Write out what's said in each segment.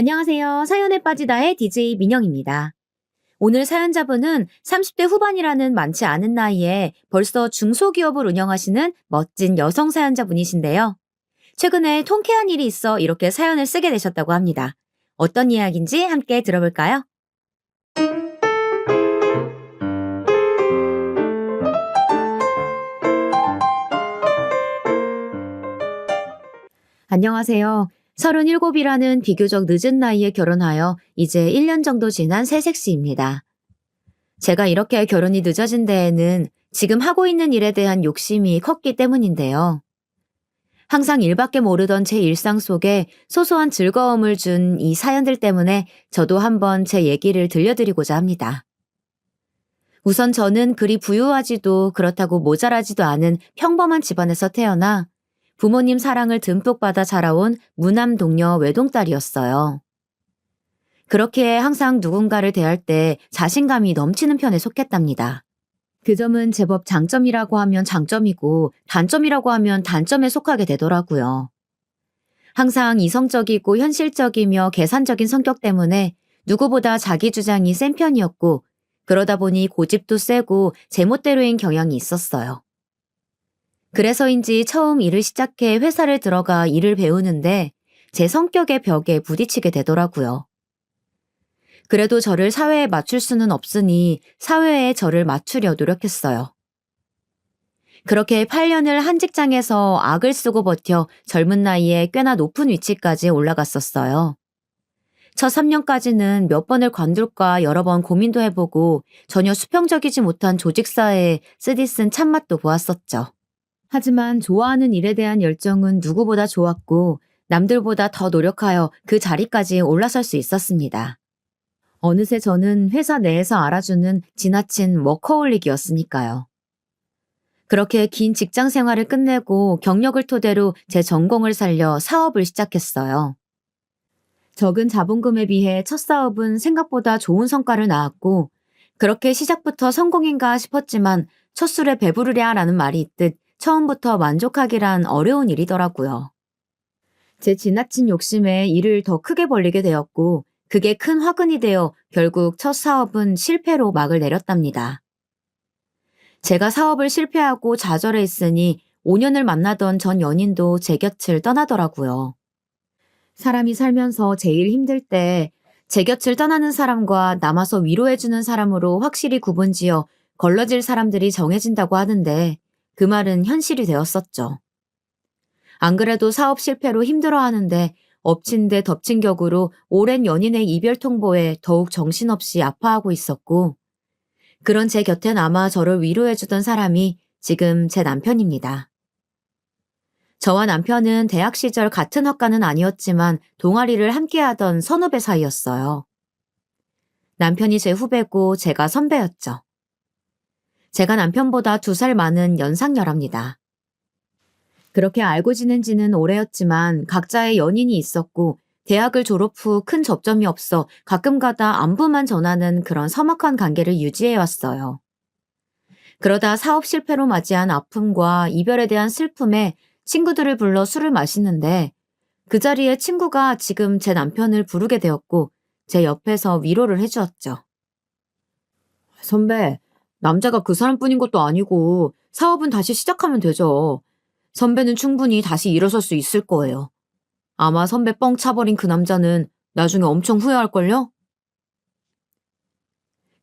안녕하세요. 사연에 빠지다의 DJ 민영입니다. 오늘 사연자분은 30대 후반이라는 많지 않은 나이에 벌써 중소기업을 운영하시는 멋진 여성 사연자분이신데요. 최근에 통쾌한 일이 있어 이렇게 사연을 쓰게 되셨다고 합니다. 어떤 이야기인지 함께 들어볼까요? 안녕하세요. 37이라는 비교적 늦은 나이에 결혼하여 이제 1년 정도 지난 새색시입니다. 제가 이렇게 결혼이 늦어진 데에는 지금 하고 있는 일에 대한 욕심이 컸기 때문인데요. 항상 일밖에 모르던 제 일상 속에 소소한 즐거움을 준 이 사연들 때문에 저도 한번 제 얘기를 들려드리고자 합니다. 우선 저는 그리 부유하지도 그렇다고 모자라지도 않은 평범한 집안에서 태어나 부모님 사랑을 듬뿍 받아 자라온 무남 동녀 외동딸이었어요. 그렇기에 항상 누군가를 대할 때 자신감이 넘치는 편에 속했답니다. 그 점은 제법 장점이라고 하면 장점이고 단점이라고 하면 단점에 속하게 되더라고요. 항상 이성적이고 현실적이며 계산적인 성격 때문에 누구보다 자기 주장이 센 편이었고 그러다 보니 고집도 세고 제멋대로인 경향이 있었어요. 그래서인지 처음 일을 시작해 회사를 들어가 일을 배우는데 제 성격의 벽에 부딪히게 되더라고요. 그래도 저를 사회에 맞출 수는 없으니 사회에 저를 맞추려 노력했어요. 그렇게 8년을 한 직장에서 악을 쓰고 버텨 젊은 나이에 꽤나 높은 위치까지 올라갔었어요. 첫 3년까지는 몇 번을 관둘까 여러 번 고민도 해보고 전혀 수평적이지 못한 조직사회에 쓰디쓴 참맛도 보았었죠. 하지만 좋아하는 일에 대한 열정은 누구보다 좋았고 남들보다 더 노력하여 그 자리까지 올라설 수 있었습니다. 어느새 저는 회사 내에서 알아주는 지나친 워커홀릭이었으니까요. 그렇게 긴 직장 생활을 끝내고 경력을 토대로 제 전공을 살려 사업을 시작했어요. 적은 자본금에 비해 첫 사업은 생각보다 좋은 성과를 낳았고 그렇게 시작부터 성공인가 싶었지만 첫 술에 배부르랴라는 말이 있듯 처음부터 만족하기란 어려운 일이더라고요. 제 지나친 욕심에 일을 더 크게 벌리게 되었고 그게 큰 화근이 되어 결국 첫 사업은 실패로 막을 내렸답니다. 제가 사업을 실패하고 좌절했으니 5년을 만나던 전 연인도 제 곁을 떠나더라고요. 사람이 살면서 제일 힘들 때 제 곁을 떠나는 사람과 남아서 위로해주는 사람으로 확실히 구분지어 걸러질 사람들이 정해진다고 하는데 그 말은 현실이 되었었죠. 안 그래도 사업 실패로 힘들어하는데 엎친 데 덮친 격으로 오랜 연인의 이별 통보에 더욱 정신없이 아파하고 있었고 그런 제 곁에 남아 저를 위로해주던 사람이 지금 제 남편입니다. 저와 남편은 대학 시절 같은 학과는 아니었지만 동아리를 함께하던 선후배 사이였어요. 남편이 제 후배고 제가 선배였죠. 제가 남편보다 2살 많은 연상녀랍니다. 그렇게 알고 지낸 지는 오래였지만 각자의 연인이 있었고 대학을 졸업 후 큰 접점이 없어 가끔가다 안부만 전하는 그런 서먹한 관계를 유지해왔어요. 그러다 사업 실패로 맞이한 아픔과 이별에 대한 슬픔에 친구들을 불러 술을 마시는데 그 자리에 친구가 지금 제 남편을 부르게 되었고 제 옆에서 위로를 해주었죠. 선배, 남자가 그 사람뿐인 것도 아니고 사업은 다시 시작하면 되죠. 선배는 충분히 다시 일어설 수 있을 거예요. 아마 선배 뻥 차버린 그 남자는 나중에 엄청 후회할걸요?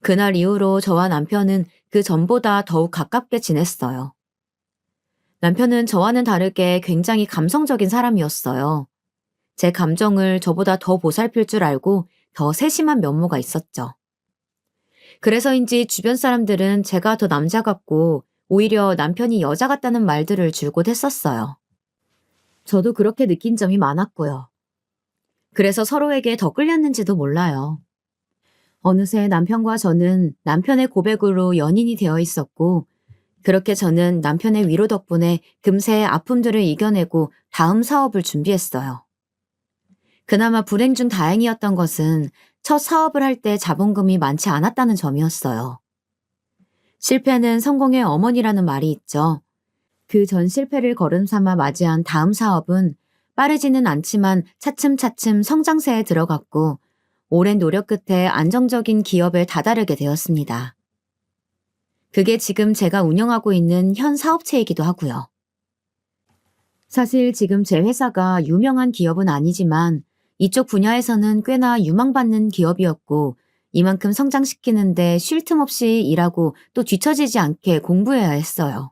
그날 이후로 저와 남편은 그 전보다 더욱 가깝게 지냈어요. 남편은 저와는 다르게 굉장히 감성적인 사람이었어요. 제 감정을 저보다 더 보살필 줄 알고 더 세심한 면모가 있었죠. 그래서인지 주변 사람들은 제가 더 남자 같고 오히려 남편이 여자 같다는 말들을 줄곧 했었어요. 저도 그렇게 느낀 점이 많았고요. 그래서 서로에게 더 끌렸는지도 몰라요. 어느새 남편과 저는 남편의 고백으로 연인이 되어 있었고 그렇게 저는 남편의 위로 덕분에 금세 아픔들을 이겨내고 다음 사업을 준비했어요. 그나마 불행 중 다행이었던 것은 첫 사업을 할 때 자본금이 많지 않았다는 점이었어요. 실패는 성공의 어머니라는 말이 있죠. 그 전 실패를 거름 삼아 맞이한 다음 사업은 빠르지는 않지만 차츰차츰 성장세에 들어갔고 오랜 노력 끝에 안정적인 기업에 다다르게 되었습니다. 그게 지금 제가 운영하고 있는 현 사업체이기도 하고요. 사실 지금 제 회사가 유명한 기업은 아니지만 이쪽 분야에서는 꽤나 유망받는 기업이었고 이만큼 성장시키는데 쉴 틈 없이 일하고 또 뒤처지지 않게 공부해야 했어요.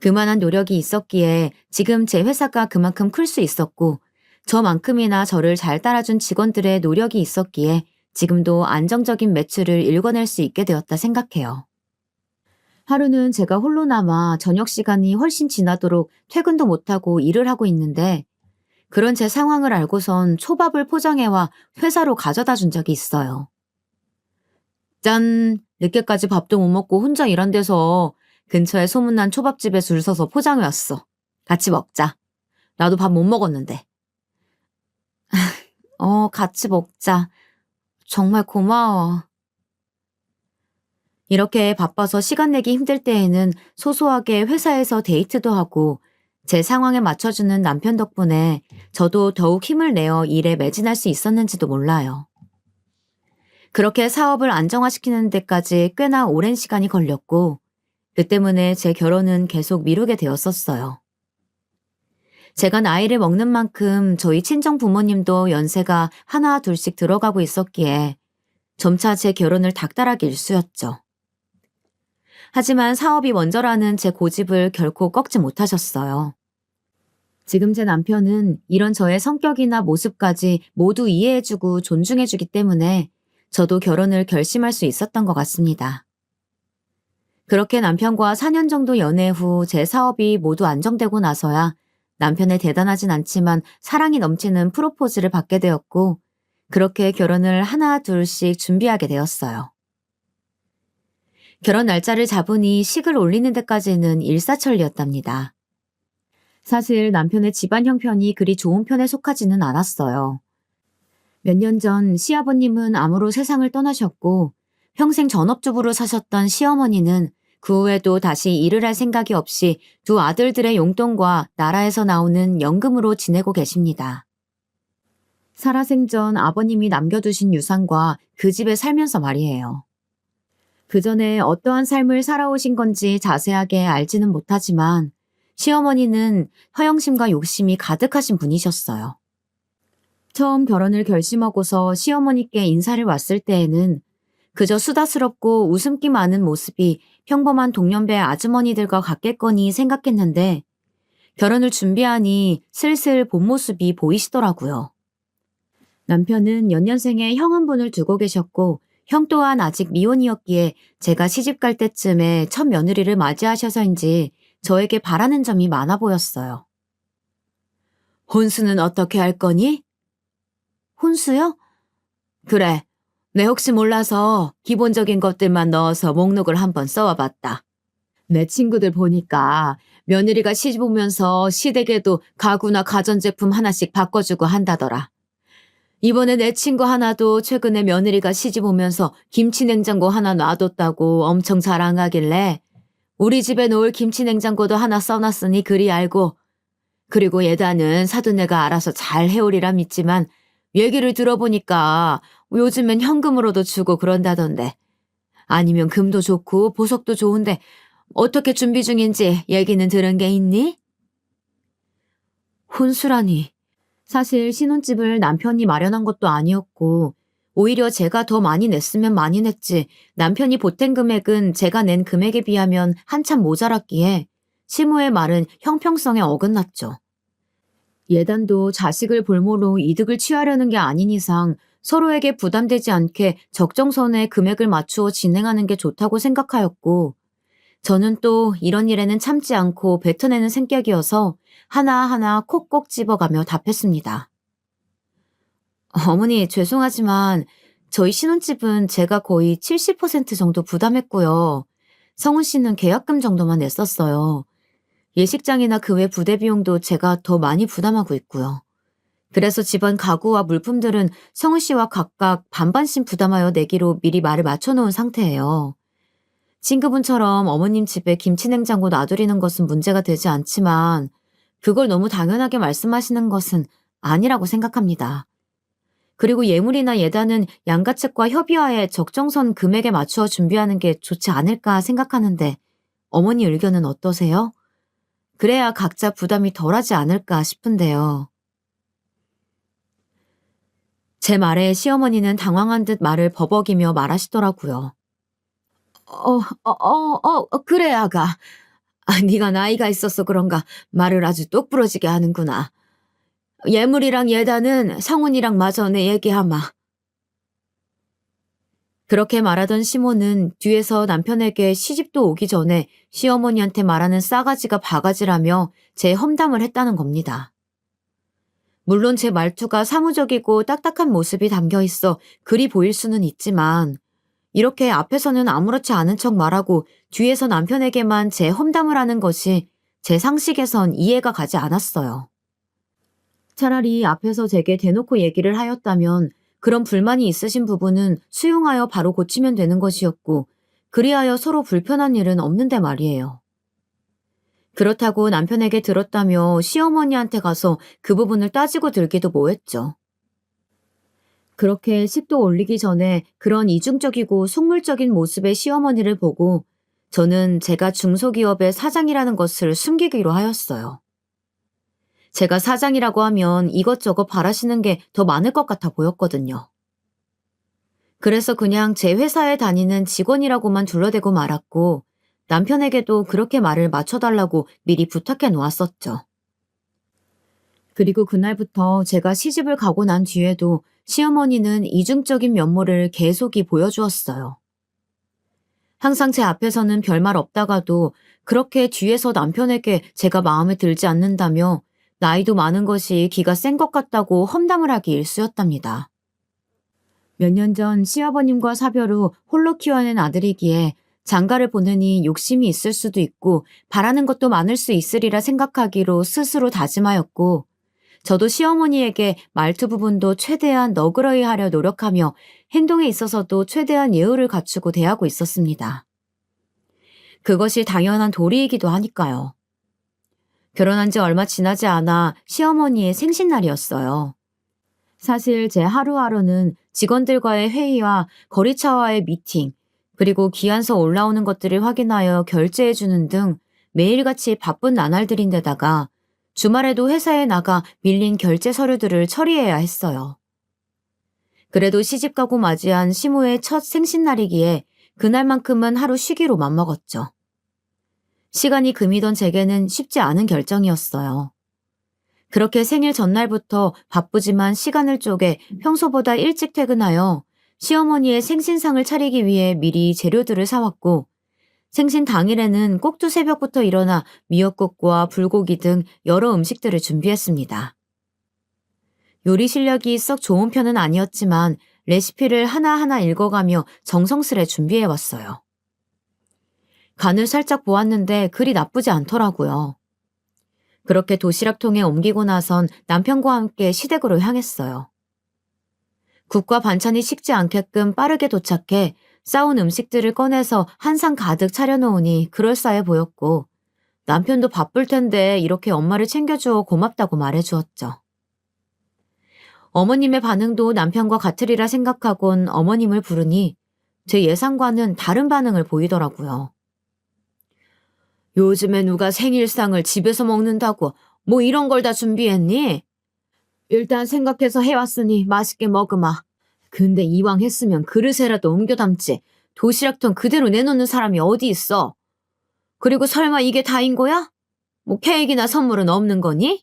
그만한 노력이 있었기에 지금 제 회사가 그만큼 클 수 있었고 저만큼이나 저를 잘 따라준 직원들의 노력이 있었기에 지금도 안정적인 매출을 일궈낼 수 있게 되었다 생각해요. 하루는 제가 홀로 남아 저녁 시간이 훨씬 지나도록 퇴근도 못하고 일을 하고 있는데 그런 제 상황을 알고선 초밥을 포장해와 회사로 가져다 준 적이 있어요. 짠! 늦게까지 밥도 못 먹고 혼자 일한 데서 근처에 소문난 초밥집에 줄 서서 포장해 왔어. 같이 먹자. 나도 밥 못 먹었는데. 같이 먹자. 정말 고마워. 이렇게 바빠서 시간 내기 힘들 때에는 소소하게 회사에서 데이트도 하고 제 상황에 맞춰주는 남편 덕분에 저도 더욱 힘을 내어 일에 매진할 수 있었는지도 몰라요. 그렇게 사업을 안정화시키는 데까지 꽤나 오랜 시간이 걸렸고 그 때문에 제 결혼은 계속 미루게 되었었어요. 제가 나이를 먹는 만큼 저희 친정 부모님도 연세가 하나 둘씩 들어가고 있었기에 점차 제 결혼을 닥달하기 일쑤였죠. 하지만 사업이 먼저라는 제 고집을 결코 꺾지 못하셨어요. 지금 제 남편은 이런 저의 성격이나 모습까지 모두 이해해주고 존중해주기 때문에 저도 결혼을 결심할 수 있었던 것 같습니다. 그렇게 남편과 4년 정도 연애 후 제 사업이 모두 안정되고 나서야 남편의 대단하진 않지만 사랑이 넘치는 프로포즈를 받게 되었고 그렇게 결혼을 하나 둘씩 준비하게 되었어요. 결혼 날짜를 잡으니 식을 올리는 데까지는 일사천리였답니다. 사실 남편의 집안 형편이 그리 좋은 편에 속하지는 않았어요. 몇 년 전 시아버님은 암으로 세상을 떠나셨고 평생 전업주부로 사셨던 시어머니는 그 후에도 다시 일을 할 생각이 없이 두 아들들의 용돈과 나라에서 나오는 연금으로 지내고 계십니다. 살아생전 아버님이 남겨두신 유산과 그 집에 살면서 말이에요. 그 전에 어떠한 삶을 살아오신 건지 자세하게 알지는 못하지만 시어머니는 허영심과 욕심이 가득하신 분이셨어요. 처음 결혼을 결심하고서 시어머니께 인사를 왔을 때에는 그저 수다스럽고 웃음기 많은 모습이 평범한 동년배 아주머니들과 같겠거니 생각했는데 결혼을 준비하니 슬슬 본 모습이 보이시더라고요. 남편은 연년생에 형 한 분을 두고 계셨고 형 또한 아직 미혼이었기에 제가 시집갈 때쯤에 첫 며느리를 맞이하셔서인지 저에게 바라는 점이 많아 보였어요. 혼수는 어떻게 할 거니? 혼수요? 그래. 내 혹시 몰라서 기본적인 것들만 넣어서 목록을 한번 써와봤다. 내 친구들 보니까 며느리가 시집 오면서 시댁에도 가구나 가전제품 하나씩 바꿔주고 한다더라. 이번에 내 친구 하나도 최근에 며느리가 시집 오면서 김치냉장고 하나 놔뒀다고 엄청 자랑하길래 우리 집에 놓을 김치냉장고도 하나 써놨으니 그리 알고 그리고 예단은 사돈네가 알아서 잘 해오리라 믿지만 얘기를 들어보니까 요즘엔 현금으로도 주고 그런다던데 아니면 금도 좋고 보석도 좋은데 어떻게 준비 중인지 얘기는 들은 게 있니? 혼수라니. 사실 신혼집을 남편이 마련한 것도 아니었고 오히려 제가 더 많이 냈으면 많이 냈지 남편이 보탠 금액은 제가 낸 금액에 비하면 한참 모자랐기에 시모의 말은 형평성에 어긋났죠. 예단도 자식을 볼모로 이득을 취하려는 게 아닌 이상 서로에게 부담되지 않게 적정선에 금액을 맞추어 진행하는 게 좋다고 생각하였고 저는 또 이런 일에는 참지 않고 뱉어내는 성격이어서 하나하나 콕콕 집어가며 답했습니다. 어머니 죄송하지만 저희 신혼집은 제가 거의 70% 정도 부담했고요. 성훈 씨는 계약금 정도만 냈었어요. 예식장이나 그 외 부대 비용도 제가 더 많이 부담하고 있고요. 그래서 집안 가구와 물품들은 성훈 씨와 각각 반반씩 부담하여 내기로 미리 말을 맞춰놓은 상태예요. 친구분처럼 어머님 집에 김치냉장고 놔두리는 것은 문제가 되지 않지만 그걸 너무 당연하게 말씀하시는 것은 아니라고 생각합니다. 그리고 예물이나 예단은 양가 측과 협의하에 적정선 금액에 맞추어 준비하는 게 좋지 않을까 생각하는데 어머니 의견은 어떠세요? 그래야 각자 부담이 덜하지 않을까 싶은데요. 제 말에 시어머니는 당황한 듯 말을 버벅이며 말하시더라고요. 그래, 아가. 네가 나이가 있어서 그런가 말을 아주 똑부러지게 하는구나. 예물이랑 예단은 성훈이랑 마저 내 얘기하마. 그렇게 말하던 시모는 뒤에서 남편에게 시집도 오기 전에 시어머니한테 말하는 싸가지가 바가지라며 제 험담을 했다는 겁니다. 물론 제 말투가 사무적이고 딱딱한 모습이 담겨 있어 그리 보일 수는 있지만 이렇게 앞에서는 아무렇지 않은 척 말하고 뒤에서 남편에게만 제 험담을 하는 것이 제 상식에선 이해가 가지 않았어요. 차라리 앞에서 제게 대놓고 얘기를 하였다면 그런 불만이 있으신 부분은 수용하여 바로 고치면 되는 것이었고 그리하여 서로 불편한 일은 없는데 말이에요. 그렇다고 남편에게 들었다며 시어머니한테 가서 그 부분을 따지고 들기도 뭐했죠. 그렇게 식도 올리기 전에 그런 이중적이고 속물적인 모습의 시어머니를 보고 저는 제가 중소기업의 사장이라는 것을 숨기기로 하였어요. 제가 사장이라고 하면 이것저것 바라시는 게 더 많을 것 같아 보였거든요. 그래서 그냥 제 회사에 다니는 직원이라고만 둘러대고 말았고 남편에게도 그렇게 말을 맞춰달라고 미리 부탁해 놓았었죠. 그리고 그날부터 제가 시집을 가고 난 뒤에도 시어머니는 이중적인 면모를 계속이 보여주었어요. 항상 제 앞에서는 별말 없다가도 그렇게 뒤에서 남편에게 제가 마음에 들지 않는다며 나이도 많은 것이 기가 센 것 같다고 험담을 하기 일쑤였답니다. 몇 년 전 시아버님과 사별 후 홀로 키워낸 아들이기에 장가를 보내니 욕심이 있을 수도 있고 바라는 것도 많을 수 있으리라 생각하기로 스스로 다짐하였고 저도 시어머니에게 말투 부분도 최대한 너그러이 하려 노력하며 행동에 있어서도 최대한 예우를 갖추고 대하고 있었습니다. 그것이 당연한 도리이기도 하니까요. 결혼한 지 얼마 지나지 않아 시어머니의 생신날이었어요. 사실 제 하루하루는 직원들과의 회의와 거리차와의 미팅, 그리고 기한서 올라오는 것들을 확인하여 결제해주는 등 매일같이 바쁜 나날들인데다가 주말에도 회사에 나가 밀린 결제 서류들을 처리해야 했어요. 그래도 시집가고 맞이한 시모의 첫 생신날이기에 그날만큼은 하루 쉬기로 맘먹었죠. 시간이 금이던 제게는 쉽지 않은 결정이었어요. 그렇게 생일 전날부터 바쁘지만 시간을 쪼개 평소보다 일찍 퇴근하여 시어머니의 생신상을 차리기 위해 미리 재료들을 사왔고 생신 당일에는 꼭두 새벽부터 일어나 미역국과 불고기 등 여러 음식들을 준비했습니다. 요리 실력이 썩 좋은 편은 아니었지만 레시피를 하나하나 읽어가며 정성스레 준비해왔어요. 간을 살짝 보았는데 그리 나쁘지 않더라고요. 그렇게 도시락통에 옮기고 나선 남편과 함께 시댁으로 향했어요. 국과 반찬이 식지 않게끔 빠르게 도착해 싸온 음식들을 꺼내서 한 상 가득 차려놓으니 그럴싸해 보였고 남편도 바쁠 텐데 이렇게 엄마를 챙겨주어 고맙다고 말해주었죠. 어머님의 반응도 남편과 같으리라 생각하곤 어머님을 부르니 제 예상과는 다른 반응을 보이더라고요. 요즘에 누가 생일상을 집에서 먹는다고 뭐 이런 걸 다 준비했니? 일단 생각해서 해왔으니 맛있게 먹으마. 근데 이왕 했으면 그릇에라도 옮겨 담지. 도시락통 그대로 내놓는 사람이 어디 있어? 그리고 설마 이게 다인 거야? 뭐 케이크나 선물은 없는 거니?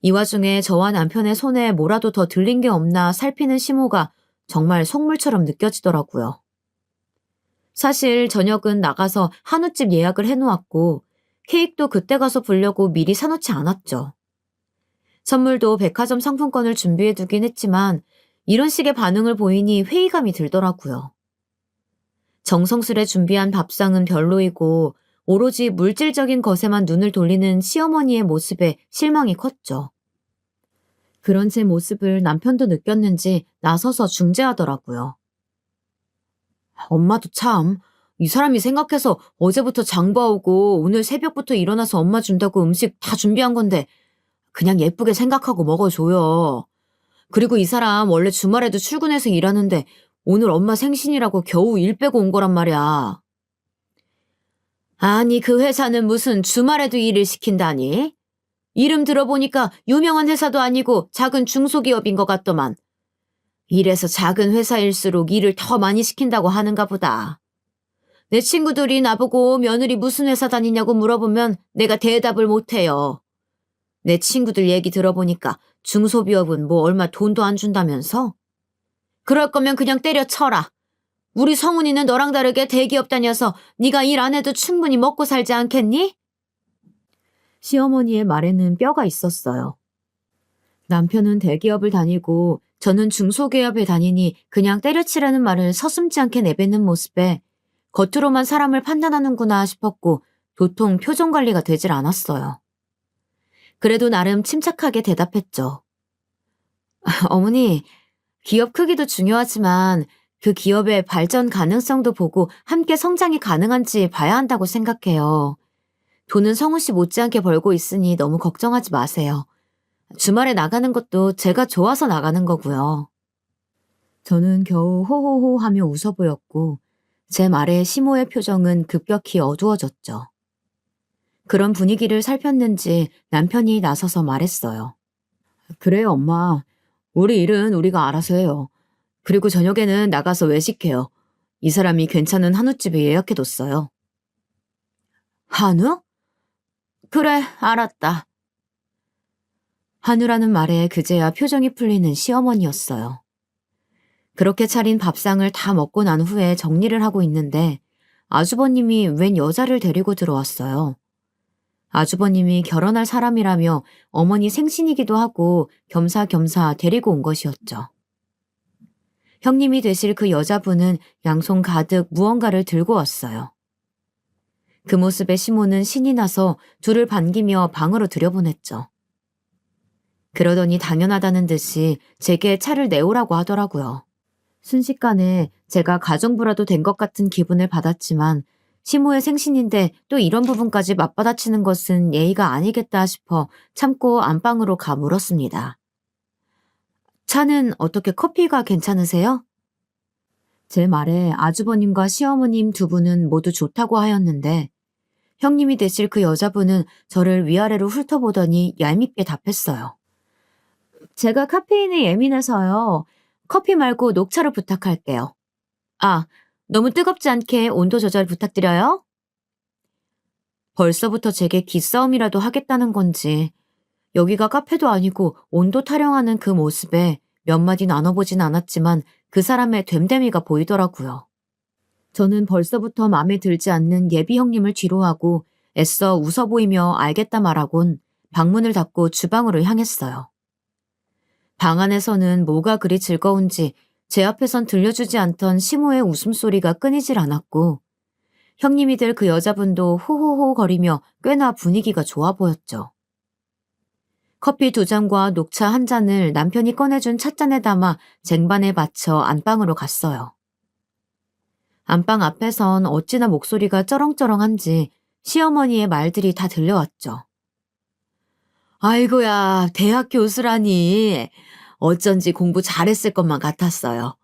이 와중에 저와 남편의 손에 뭐라도 더 들린 게 없나 살피는 시모가 정말 속물처럼 느껴지더라고요. 사실 저녁은 나가서 한우집 예약을 해놓았고 케이크도 그때 가서 보려고 미리 사놓지 않았죠. 선물도 백화점 상품권을 준비해두긴 했지만 이런 식의 반응을 보이니 회의감이 들더라고요. 정성스레 준비한 밥상은 별로이고 오로지 물질적인 것에만 눈을 돌리는 시어머니의 모습에 실망이 컸죠. 그런 제 모습을 남편도 느꼈는지 나서서 중재하더라고요. 엄마도 참 이 사람이 생각해서 어제부터 장봐오고 오늘 새벽부터 일어나서 엄마 준다고 음식 다 준비한 건데 그냥 예쁘게 생각하고 먹어줘요. 그리고 이 사람 원래 주말에도 출근해서 일하는데 오늘 엄마 생신이라고 겨우 일 빼고 온 거란 말이야. 아니, 그 회사는 무슨 주말에도 일을 시킨다니? 이름 들어보니까 유명한 회사도 아니고 작은 중소기업인 것 같더만. 이래서 작은 회사일수록 일을 더 많이 시킨다고 하는가 보다. 내 친구들이 나보고 며느리 무슨 회사 다니냐고 물어보면 내가 대답을 못해요. 내 친구들 얘기 들어보니까 중소기업은 뭐 얼마 돈도 안 준다면서? 그럴 거면 그냥 때려쳐라. 우리 성훈이는 너랑 다르게 대기업 다녀서 네가 일 안 해도 충분히 먹고 살지 않겠니? 시어머니의 말에는 뼈가 있었어요. 남편은 대기업을 다니고 저는 중소기업에 다니니 그냥 때려치라는 말을 서슴지 않게 내뱉는 모습에 겉으로만 사람을 판단하는구나 싶었고 도통 표정 관리가 되질 않았어요. 그래도 나름 침착하게 대답했죠. 어머니, 기업 크기도 중요하지만 그 기업의 발전 가능성도 보고 함께 성장이 가능한지 봐야 한다고 생각해요. 돈은 성우 씨 못지않게 벌고 있으니 너무 걱정하지 마세요. 주말에 나가는 것도 제가 좋아서 나가는 거고요. 저는 겨우 호호호 하며 웃어 보였고 제 말에 시모의 표정은 급격히 어두워졌죠. 그런 분위기를 살폈는지 남편이 나서서 말했어요. 그래요, 엄마. 우리 일은 우리가 알아서 해요. 그리고 저녁에는 나가서 외식해요. 이 사람이 괜찮은 한우집에 예약해뒀어요. 한우? 그래, 알았다. 한우라는 말에 그제야 표정이 풀리는 시어머니였어요. 그렇게 차린 밥상을 다 먹고 난 후에 정리를 하고 있는데 아주버님이 웬 여자를 데리고 들어왔어요. 아주버님이 결혼할 사람이라며 어머니 생신이기도 하고 겸사겸사 데리고 온 것이었죠. 형님이 되실 그 여자분은 양손 가득 무언가를 들고 왔어요. 그 모습에 시모는 신이 나서 둘을 반기며 방으로 들여보냈죠. 그러더니 당연하다는 듯이 제게 차를 내오라고 하더라고요. 순식간에 제가 가정부라도 된 것 같은 기분을 받았지만 시모의 생신인데 또 이런 부분까지 맞받아치는 것은 예의가 아니겠다 싶어 참고 안방으로 가 물었습니다. 차는 어떻게 커피가 괜찮으세요? 제 말에 아주버님과 시어머님 두 분은 모두 좋다고 하였는데 형님이 되실 그 여자분은 저를 위아래로 훑어보더니 얄밉게 답했어요. 제가 카페인에 예민해서요. 커피 말고 녹차로 부탁할게요. 아, 너무 뜨겁지 않게 온도 조절 부탁드려요. 벌써부터 제게 기싸움이라도 하겠다는 건지 여기가 카페도 아니고 온도 타령하는 그 모습에 몇 마디 나눠보진 않았지만 그 사람의 됨됨이가 보이더라고요. 저는 벌써부터 마음에 들지 않는 예비 형님을 뒤로하고 애써 웃어 보이며 알겠다 말하곤 방문을 닫고 주방으로 향했어요. 방 안에서는 뭐가 그리 즐거운지 제 앞에선 들려주지 않던 시모의 웃음소리가 끊이질 않았고 형님이 될 그 여자분도 호호호 거리며 꽤나 분위기가 좋아 보였죠. 커피 2잔과 녹차 1잔을 남편이 꺼내준 찻잔에 담아 쟁반에 받쳐 안방으로 갔어요. 안방 앞에선 어찌나 목소리가 쩌렁쩌렁한지 시어머니의 말들이 다 들려왔죠. 아이고야, 대학 교수라니. 어쩐지 공부 잘했을 것만 같았어요.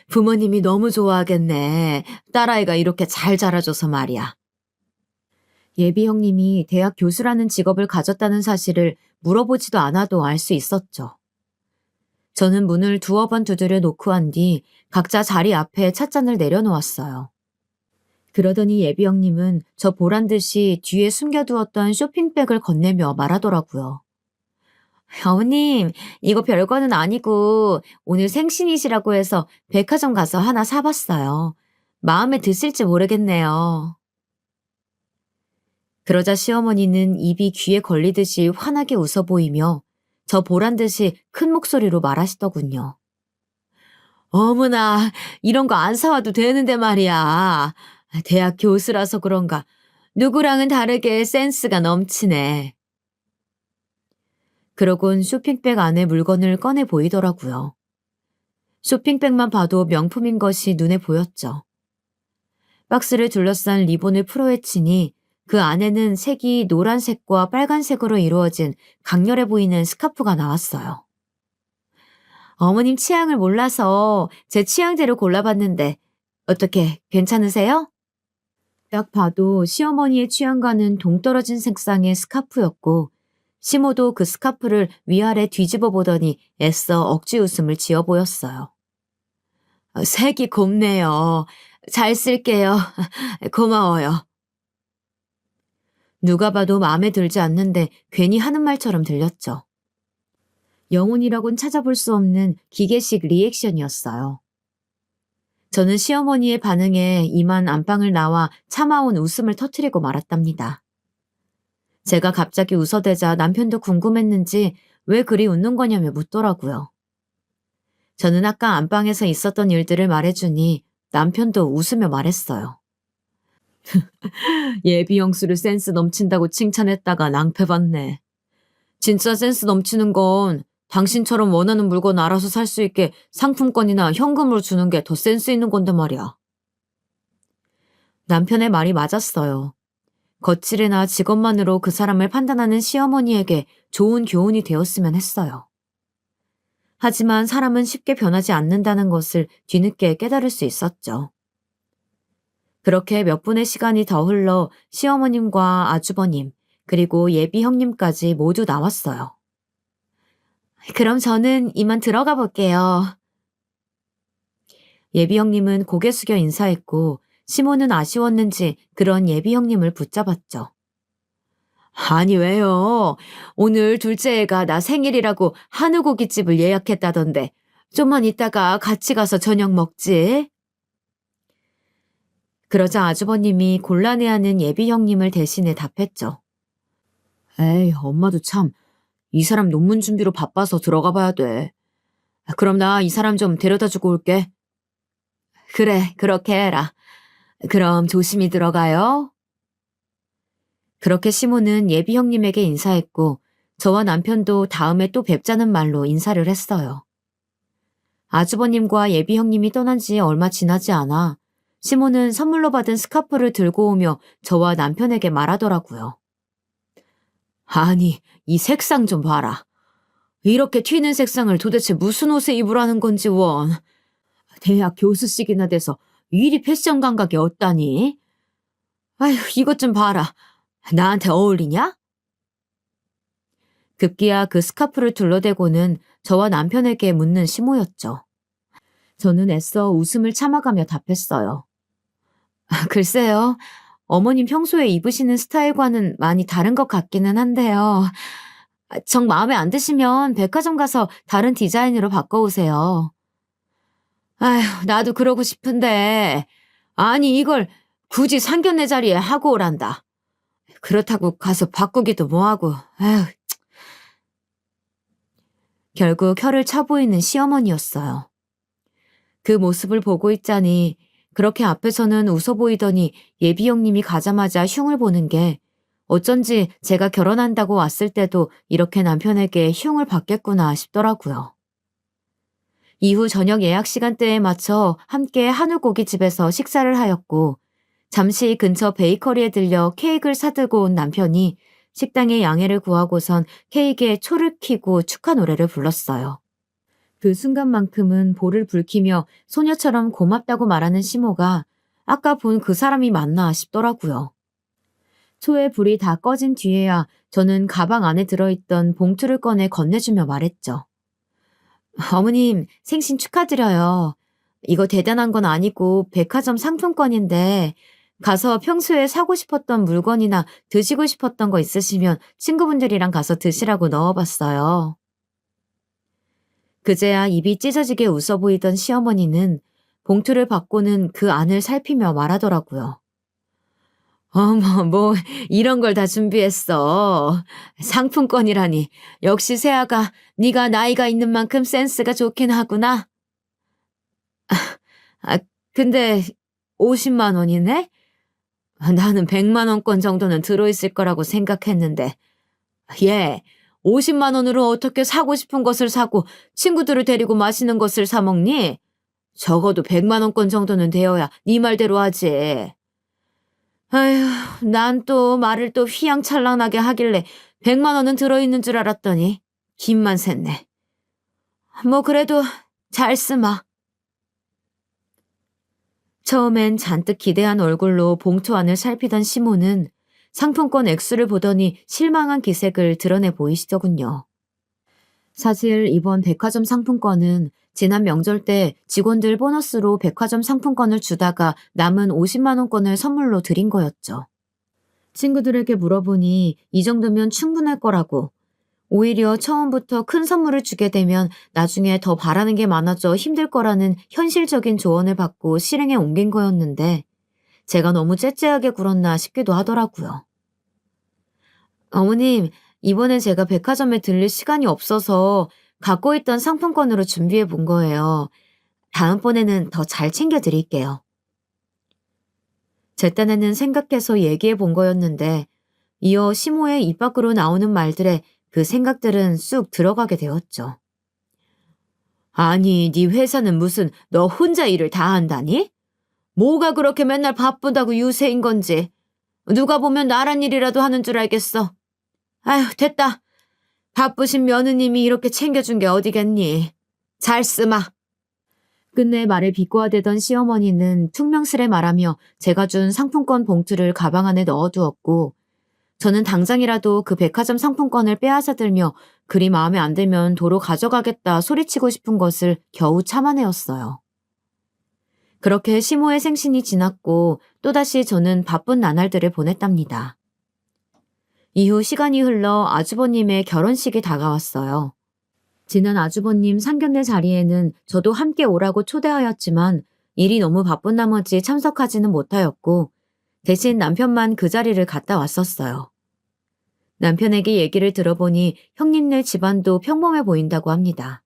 부모님이 너무 좋아하겠네. 딸아이가 이렇게 잘 자라줘서 말이야. 예비 형님이 대학 교수라는 직업을 가졌다는 사실을 물어보지도 않아도 알 수 있었죠. 저는 문을 2번 두드려 놓고 한 뒤 각자 자리 앞에 찻잔을 내려놓았어요. 그러더니 예비 형님은 저 보란 듯이 뒤에 숨겨두었던 쇼핑백을 건네며 말하더라고요. 어머님, 이거 별거는 아니고 오늘 생신이시라고 해서 백화점 가서 하나 사봤어요. 마음에 드실지 모르겠네요. 그러자 시어머니는 입이 귀에 걸리듯이 환하게 웃어 보이며 저 보란 듯이 큰 목소리로 말하시더군요. 어머나, 이런 거 안 사와도 되는데 말이야. 대학 교수라서 그런가 누구랑은 다르게 센스가 넘치네. 그러곤 쇼핑백 안에 물건을 꺼내 보이더라고요. 쇼핑백만 봐도 명품인 것이 눈에 보였죠. 박스를 둘러싼 리본을 풀어헤치니 그 안에는 색이 노란색과 빨간색으로 이루어진 강렬해 보이는 스카프가 나왔어요. 어머님 취향을 몰라서 제 취향대로 골라봤는데 어떻게 괜찮으세요? 딱 봐도 시어머니의 취향과는 동떨어진 색상의 스카프였고 시모도 그 스카프를 위아래 뒤집어 보더니 애써 억지 웃음을 지어 보였어요. 색이 곱네요. 잘 쓸게요. 고마워요. 누가 봐도 마음에 들지 않는데 괜히 하는 말처럼 들렸죠. 영혼이라곤 찾아볼 수 없는 기계식 리액션이었어요. 저는 시어머니의 반응에 이만 안방을 나와 참아온 웃음을 터뜨리고 말았답니다. 제가 갑자기 웃어대자 남편도 궁금했는지 왜 그리 웃는 거냐며 묻더라고요. 저는 아까 안방에서 있었던 일들을 말해주니 남편도 웃으며 말했어요. 예비 형수를 센스 넘친다고 칭찬했다가 낭패봤네. 진짜 센스 넘치는 건 당신처럼 원하는 물건 알아서 살 수 있게 상품권이나 현금으로 주는 게 더 센스 있는 건데 말이야. 남편의 말이 맞았어요. 거칠이나 직업만으로 그 사람을 판단하는 시어머니에게 좋은 교훈이 되었으면 했어요. 하지만 사람은 쉽게 변하지 않는다는 것을 뒤늦게 깨달을 수 있었죠. 그렇게 몇 분의 시간이 더 흘러 시어머님과 아주버님, 그리고 예비 형님까지 모두 나왔어요. 그럼 저는 이만 들어가 볼게요. 예비 형님은 고개 숙여 인사했고 시모는 아쉬웠는지 그런 예비 형님을 붙잡았죠. 아니 왜요? 오늘 둘째 애가 나 생일이라고 한우고깃집을 예약했다던데 좀만 이따가 같이 가서 저녁 먹지. 그러자 아주버님이 곤란해하는 예비 형님을 대신해 답했죠. 에이, 엄마도 참 이 사람 논문 준비로 바빠서 들어가 봐야 돼. 그럼 나 이 사람 좀 데려다 주고 올게. 그래, 그렇게 해라. 그럼 조심히 들어가요. 그렇게 시모는 예비 형님에게 인사했고 저와 남편도 다음에 또 뵙자는 말로 인사를 했어요. 아주버님과 예비 형님이 떠난 지 얼마 지나지 않아 시모는 선물로 받은 스카프를 들고 오며 저와 남편에게 말하더라고요. 아니, 이 색상 좀 봐라. 이렇게 튀는 색상을 도대체 무슨 옷에 입으라는 건지 원. 대학 교수식이나 돼서 이리 패션 감각이 없다니. 아휴, 이것 좀 봐라. 나한테 어울리냐? 급기야 그 스카프를 둘러대고는 저와 남편에게 묻는 시모였죠. 저는 애써 웃음을 참아가며 답했어요. 글쎄요. 어머님 평소에 입으시는 스타일과는 많이 다른 것 같기는 한데요. 정 마음에 안 드시면 백화점 가서 다른 디자인으로 바꿔오세요. 아휴, 나도 그러고 싶은데. 아니, 이걸 굳이 상견례 자리에 하고 오란다. 그렇다고 가서 바꾸기도 뭐하고. 아휴. 결국 혀를 차보이는 시어머니였어요. 그 모습을 보고 있자니 그렇게 앞에서는 웃어 보이더니 예비 형님이 가자마자 흉을 보는 게 어쩐지 제가 결혼한다고 왔을 때도 이렇게 남편에게 흉을 받겠구나 싶더라고요. 이후 저녁 예약 시간대에 맞춰 함께 한우고기집에서 식사를 하였고 잠시 근처 베이커리에 들려 케이크를 사들고 온 남편이 식당에 양해를 구하고선 케이크에 초를 켜고 축하 노래를 불렀어요. 그 순간만큼은 볼을 붉히며 소녀처럼 고맙다고 말하는 시모가 아까 본 그 사람이 맞나 싶더라고요. 초의 불이 다 꺼진 뒤에야 저는 가방 안에 들어있던 봉투를 꺼내 건네주며 말했죠. 어머님, 생신 축하드려요. 이거 대단한 건 아니고 백화점 상품권인데 가서 평소에 사고 싶었던 물건이나 드시고 싶었던 거 있으시면 친구분들이랑 가서 드시라고 넣어봤어요. 그제야 입이 찢어지게 웃어 보이던 시어머니는 봉투를 받고는 그 안을 살피며 말하더라고요. 어머, 뭐 이런 걸 다 준비했어. 상품권이라니. 역시 세아가 네가 나이가 있는 만큼 센스가 좋긴 하구나. 아, 근데 50만 원이네? 나는 100만 원권 정도는 들어있을 거라고 생각했는데. 예, 50만 원으로 어떻게 사고 싶은 것을 사고 친구들을 데리고 맛있는 것을 사 먹니? 적어도 100만 원권 정도는 되어야 네 말대로 하지. 아휴, 난 또 말을 또 휘황찬란하게 하길래 100만 원은 들어있는 줄 알았더니 김만 샜네. 뭐 그래도 잘 쓰마. 처음엔 잔뜩 기대한 얼굴로 봉투 안을 살피던 시모는 상품권 액수를 보더니 실망한 기색을 드러내 보이시더군요. 사실 이번 백화점 상품권은 지난 명절 때 직원들 보너스로 백화점 상품권을 주다가 남은 50만 원권을 선물로 드린 거였죠. 친구들에게 물어보니 이 정도면 충분할 거라고. 오히려 처음부터 큰 선물을 주게 되면 나중에 더 바라는 게 많아져 힘들 거라는 현실적인 조언을 받고 실행에 옮긴 거였는데 제가 너무 째째하게 굴었나 싶기도 하더라고요. 어머님, 이번엔 제가 백화점에 들릴 시간이 없어서 갖고 있던 상품권으로 준비해 본 거예요. 다음번에는 더 잘 챙겨 드릴게요. 제 딴에는 생각해서 얘기해 본 거였는데 이어 시모의 입 밖으로 나오는 말들에 그 생각들은 쑥 들어가게 되었죠. 아니, 네 회사는 무슨 너 혼자 일을 다 한다니? 뭐가 그렇게 맨날 바쁘다고 유세인 건지. 누가 보면 나란 일이라도 하는 줄 알겠어. 아휴, 됐다. 바쁘신 며느님이 이렇게 챙겨준 게 어디겠니? 잘 쓰마. 끝내 말을 비꼬아대던 시어머니는 퉁명스레 말하며 제가 준 상품권 봉투를 가방 안에 넣어두었고 저는 당장이라도 그 백화점 상품권을 빼앗아 들며 그리 마음에 안 들면 도로 가져가겠다 소리치고 싶은 것을 겨우 참아내었어요. 그렇게 시모의 생신이 지났고 또다시 저는 바쁜 나날들을 보냈답니다. 이후 시간이 흘러 아주버님의 결혼식이 다가왔어요. 지난 아주버님 상견례 자리에는 저도 함께 오라고 초대하였지만 일이 너무 바쁜 나머지 참석하지는 못하였고 대신 남편만 그 자리를 갔다 왔었어요. 남편에게 얘기를 들어보니 형님네 집안도 평범해 보인다고 합니다.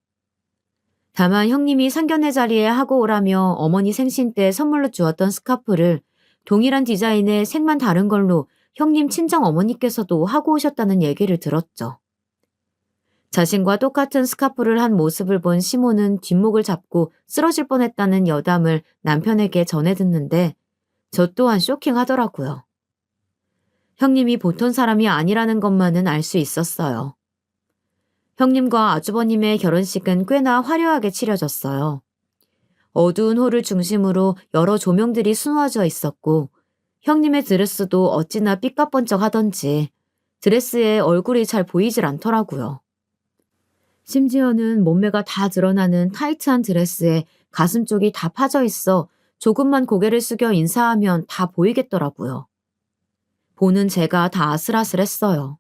다만 형님이 상견례 자리에 하고 오라며 어머니 생신 때 선물로 주었던 스카프를 동일한 디자인의 색만 다른 걸로 형님 친정 어머니께서도 하고 오셨다는 얘기를 들었죠. 자신과 똑같은 스카프를 한 모습을 본 시모는 뒷목을 잡고 쓰러질 뻔했다는 여담을 남편에게 전해 듣는데 저 또한 쇼킹하더라고요. 형님이 보통 사람이 아니라는 것만은 알 수 있었어요. 형님과 아주버님의 결혼식은 꽤나 화려하게 치러졌어요. 어두운 홀을 중심으로 여러 조명들이 수놓아져 있었고 형님의 드레스도 어찌나 삐까뻔쩍하던지 드레스에 얼굴이 잘 보이질 않더라고요. 심지어는 몸매가 다 드러나는 타이트한 드레스에 가슴 쪽이 다 파져 있어 조금만 고개를 숙여 인사하면 다 보이겠더라고요. 보는 제가 다 아슬아슬했어요.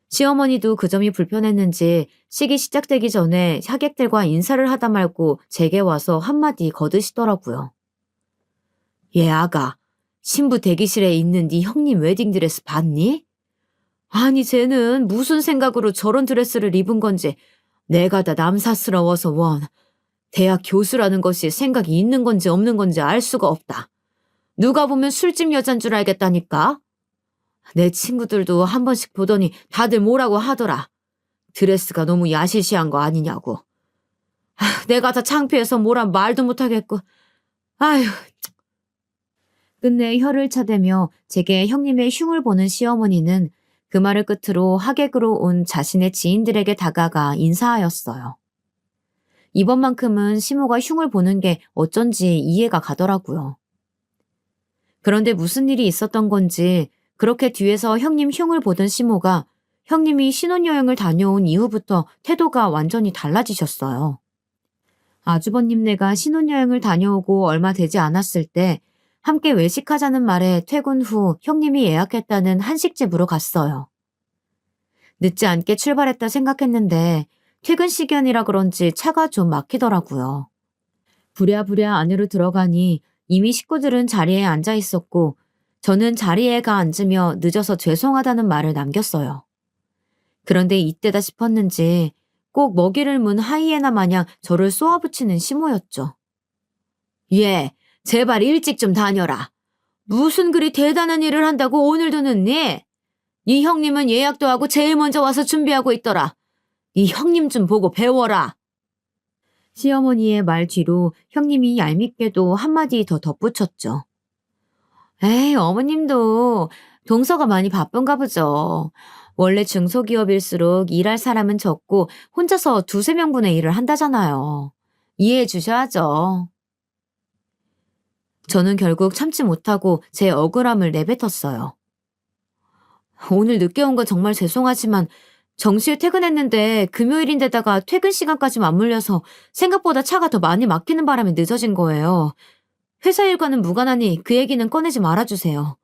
시어머니도 그 점이 불편했는지 식이 시작되기 전에 하객들과 인사를 하다 말고 제게 와서 한마디 거드시더라고요. 얘 아가, 신부 대기실에 있는 네 형님 웨딩드레스 봤니? 아니 쟤는 무슨 생각으로 저런 드레스를 입은 건지 내가 다 남사스러워서 원. 대학 교수라는 것이 생각이 있는 건지 없는 건지 알 수가 없다. 누가 보면 술집 여잔 줄 알겠다니까. 내 친구들도 한 번씩 보더니 다들 뭐라고 하더라. 드레스가 너무 야시시한 거 아니냐고. 내가 다 창피해서 뭐란 말도 못하겠고. 아휴. 끝내 혀를 차대며 제게 형님의 흉을 보는 시어머니는 그 말을 끝으로 하객으로 온 자신의 지인들에게 다가가 인사하였어요. 이번만큼은 시모가 흉을 보는 게 어쩐지 이해가 가더라고요. 그런데 무슨 일이 있었던 건지 그렇게 뒤에서 형님 흉을 보던 시모가 형님이 신혼여행을 다녀온 이후부터 태도가 완전히 달라지셨어요. 아주버님네가 신혼여행을 다녀오고 얼마 되지 않았을 때 함께 외식하자는 말에 퇴근 후 형님이 예약했다는 한식집으로 갔어요. 늦지 않게 출발했다 생각했는데 퇴근 시간이라 그런지 차가 좀 막히더라고요. 부랴부랴 안으로 들어가니 이미 식구들은 자리에 앉아 있었고 저는 자리에 가 앉으며 늦어서 죄송하다는 말을 남겼어요. 그런데 이때다 싶었는지 꼭 먹이를 문 하이에나 마냥 저를 쏘아붙이는 시모였죠. 얘, 제발 일찍 좀 다녀라. 무슨 그리 대단한 일을 한다고 오늘도 늦니? 네 형님은 예약도 하고 제일 먼저 와서 준비하고 있더라. 네 형님 좀 보고 배워라. 시어머니의 말 뒤로 형님이 얄밉게도 한마디 더 덧붙였죠. 에이, 어머님도 동서가 많이 바쁜가 보죠. 원래 중소기업일수록 일할 사람은 적고 혼자서 두세 명분의 일을 한다잖아요. 이해해 주셔야죠. 저는 결국 참지 못하고 제 억울함을 내뱉었어요. 오늘 늦게 온 건 정말 죄송하지만 정시에 퇴근했는데 금요일인데다가 퇴근 시간까지 맞물려서 생각보다 차가 더 많이 막히는 바람에 늦어진 거예요. 회사 일과는 무관하니 그 얘기는 꺼내지 말아주세요.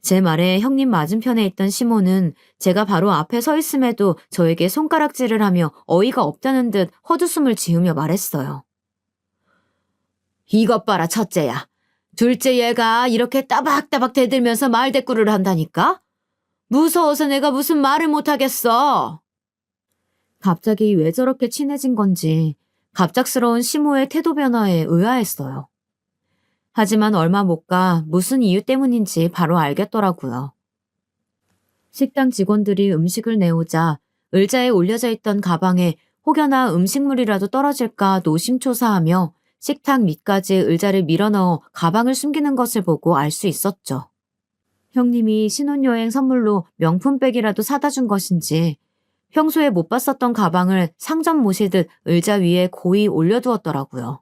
제 말에 형님 맞은편에 있던 시모는 제가 바로 앞에 서 있음에도 저에게 손가락질을 하며 어이가 없다는 듯 헛웃음을 지으며 말했어요. 이것 봐라, 첫째야. 둘째 얘가 이렇게 따박따박 대들면서 말대꾸를 한다니까? 무서워서 내가 무슨 말을 못하겠어. 갑자기 왜 저렇게 친해진 건지 갑작스러운 시모의 태도 변화에 의아했어요. 하지만 얼마 못 가 무슨 이유 때문인지 바로 알겠더라고요. 식당 직원들이 음식을 내오자 의자에 올려져 있던 가방에 혹여나 음식물이라도 떨어질까 노심초사하며 식탁 밑까지 의자를 밀어넣어 가방을 숨기는 것을 보고 알 수 있었죠. 형님이 신혼여행 선물로 명품백이라도 사다 준 것인지 평소에 못 봤었던 가방을 상점 모시듯 의자 위에 고이 올려두었더라고요.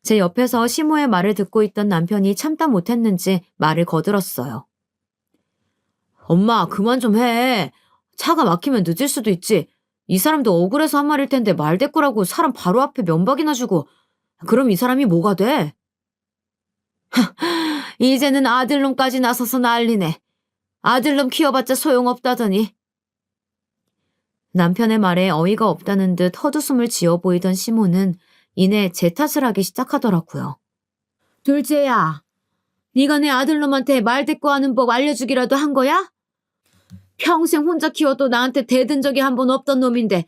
제 옆에서 시모의 말을 듣고 있던 남편이 참다 못했는지 말을 거들었어요. 엄마, 그만 좀 해. 차가 막히면 늦을 수도 있지. 이 사람도 억울해서 한 말일 텐데 말대꾸라고 사람 바로 앞에 면박이나 주고. 그럼 이 사람이 뭐가 돼? 이제는 아들놈까지 나서서 난리네. 아들놈 키워봤자 소용없다더니. 남편의 말에 어이가 없다는 듯 헛웃음을 지어 보이던 시모는 이내 제 탓을 하기 시작하더라고요. 둘째야, 네가 내 아들놈한테 말대꾸하는 법 알려주기라도 한 거야? 평생 혼자 키워도 나한테 대든 적이 한 번 없던 놈인데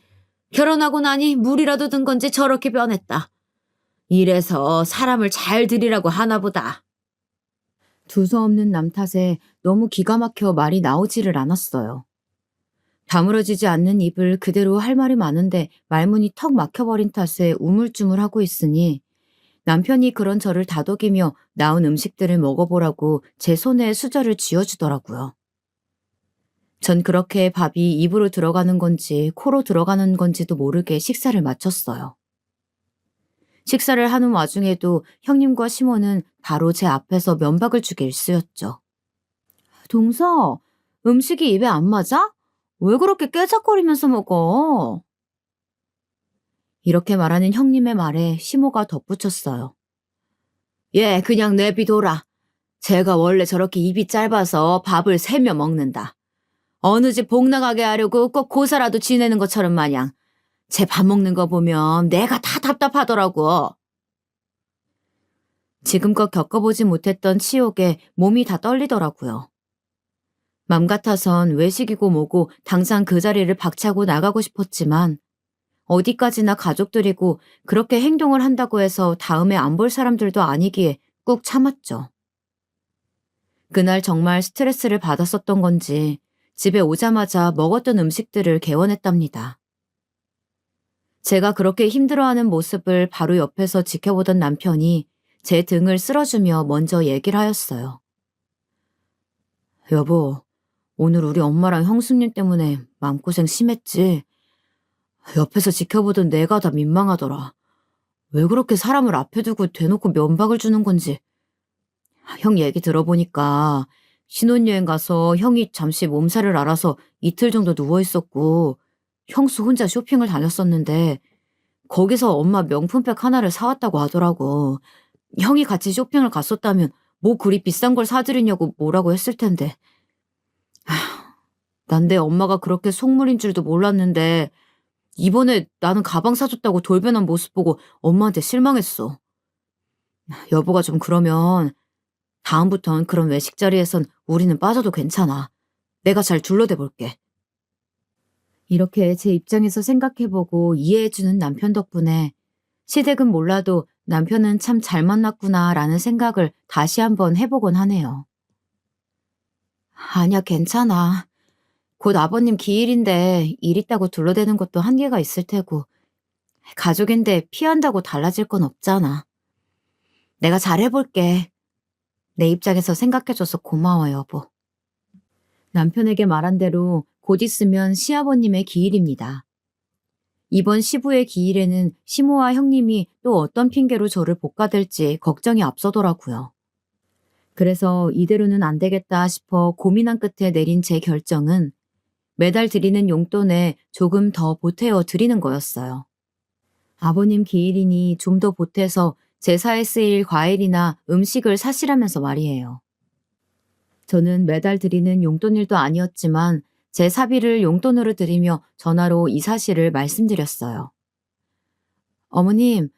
결혼하고 나니 물이라도 든 건지 저렇게 변했다. 이래서 사람을 잘 들이라고 하나 보다. 두서없는 남 탓에 너무 기가 막혀 말이 나오지를 않았어요. 다물어지지 않는 입을 그대로 할 말이 많은데 말문이 턱 막혀버린 탓에 우물쭈물하고 있으니 남편이 그런 저를 다독이며 나온 음식들을 먹어보라고 제 손에 수저를 쥐어주더라고요. 전 그렇게 밥이 입으로 들어가는 건지 코로 들어가는 건지도 모르게 식사를 마쳤어요. 식사를 하는 와중에도 형님과 시모는 바로 제 앞에서 면박을 주기 일쑤였죠. 동서, 음식이 입에 안 맞아? 왜 그렇게 깨작거리면서 먹어? 이렇게 말하는 형님의 말에 시모가 덧붙였어요. 얘 그냥 내비둬라. 제가 원래 저렇게 입이 짧아서 밥을 세며 먹는다. 어느 집 복 나가게 하려고 꼭 고사라도 지내는 것처럼 마냥 제 밥 먹는 거 보면 내가 다 답답하더라고. 지금껏 겪어보지 못했던 치욕에 몸이 다 떨리더라고요. 맘 같아선 외식이고 뭐고 당장 그 자리를 박차고 나가고 싶었지만 어디까지나 가족들이고 그렇게 행동을 한다고 해서 다음에 안 볼 사람들도 아니기에 꾹 참았죠. 그날 정말 스트레스를 받았었던 건지 집에 오자마자 먹었던 음식들을 개원했답니다. 제가 그렇게 힘들어하는 모습을 바로 옆에서 지켜보던 남편이 제 등을 쓸어주며 먼저 얘기를 하였어요. 여보, 오늘 우리 엄마랑 형수님 때문에 마음고생 심했지? 옆에서 지켜보던 내가 다 민망하더라. 왜 그렇게 사람을 앞에 두고 대놓고 면박을 주는 건지. 형 얘기 들어보니까 신혼여행 가서 형이 잠시 몸살을 앓아서 이틀 정도 누워있었고 형수 혼자 쇼핑을 다녔었는데 거기서 엄마 명품백 하나를 사왔다고 하더라고. 형이 같이 쇼핑을 갔었다면 뭐 그리 비싼 걸 사드리냐고 뭐라고 했을 텐데. 난 내 엄마가 그렇게 속물인 줄도 몰랐는데 이번에 나는 가방 사줬다고 돌변한 모습 보고 엄마한테 실망했어. 여보가 좀 그러면 다음부턴 그런 외식 자리에선 우리는 빠져도 괜찮아. 내가 잘 둘러대 볼게. 이렇게 제 입장에서 생각해보고 이해해주는 남편 덕분에 시댁은 몰라도 남편은 참 잘 만났구나라는 생각을 다시 한번 해보곤 하네요. 아니야, 괜찮아. 곧 아버님 기일인데 일 있다고 둘러대는 것도 한계가 있을 테고 가족인데 피한다고 달라질 건 없잖아. 내가 잘해볼게. 내 입장에서 생각해줘서 고마워, 여보. 남편에게 말한 대로 곧 있으면 시아버님의 기일입니다. 이번 시부의 기일에는 시모와 형님이 또 어떤 핑계로 저를 볶아댈지 걱정이 앞서더라고요. 그래서 이대로는 안 되겠다 싶어 고민한 끝에 내린 제 결정은 매달 드리는 용돈에 조금 더 보태어 드리는 거였어요. 아버님 기일이니 좀 더 보태서 제사에 쓰일 과일이나 음식을 사시라면서 말이에요. 저는 매달 드리는 용돈일도 아니었지만 제 사비를 용돈으로 드리며 전화로 이 사실을 말씀드렸어요. 어머님,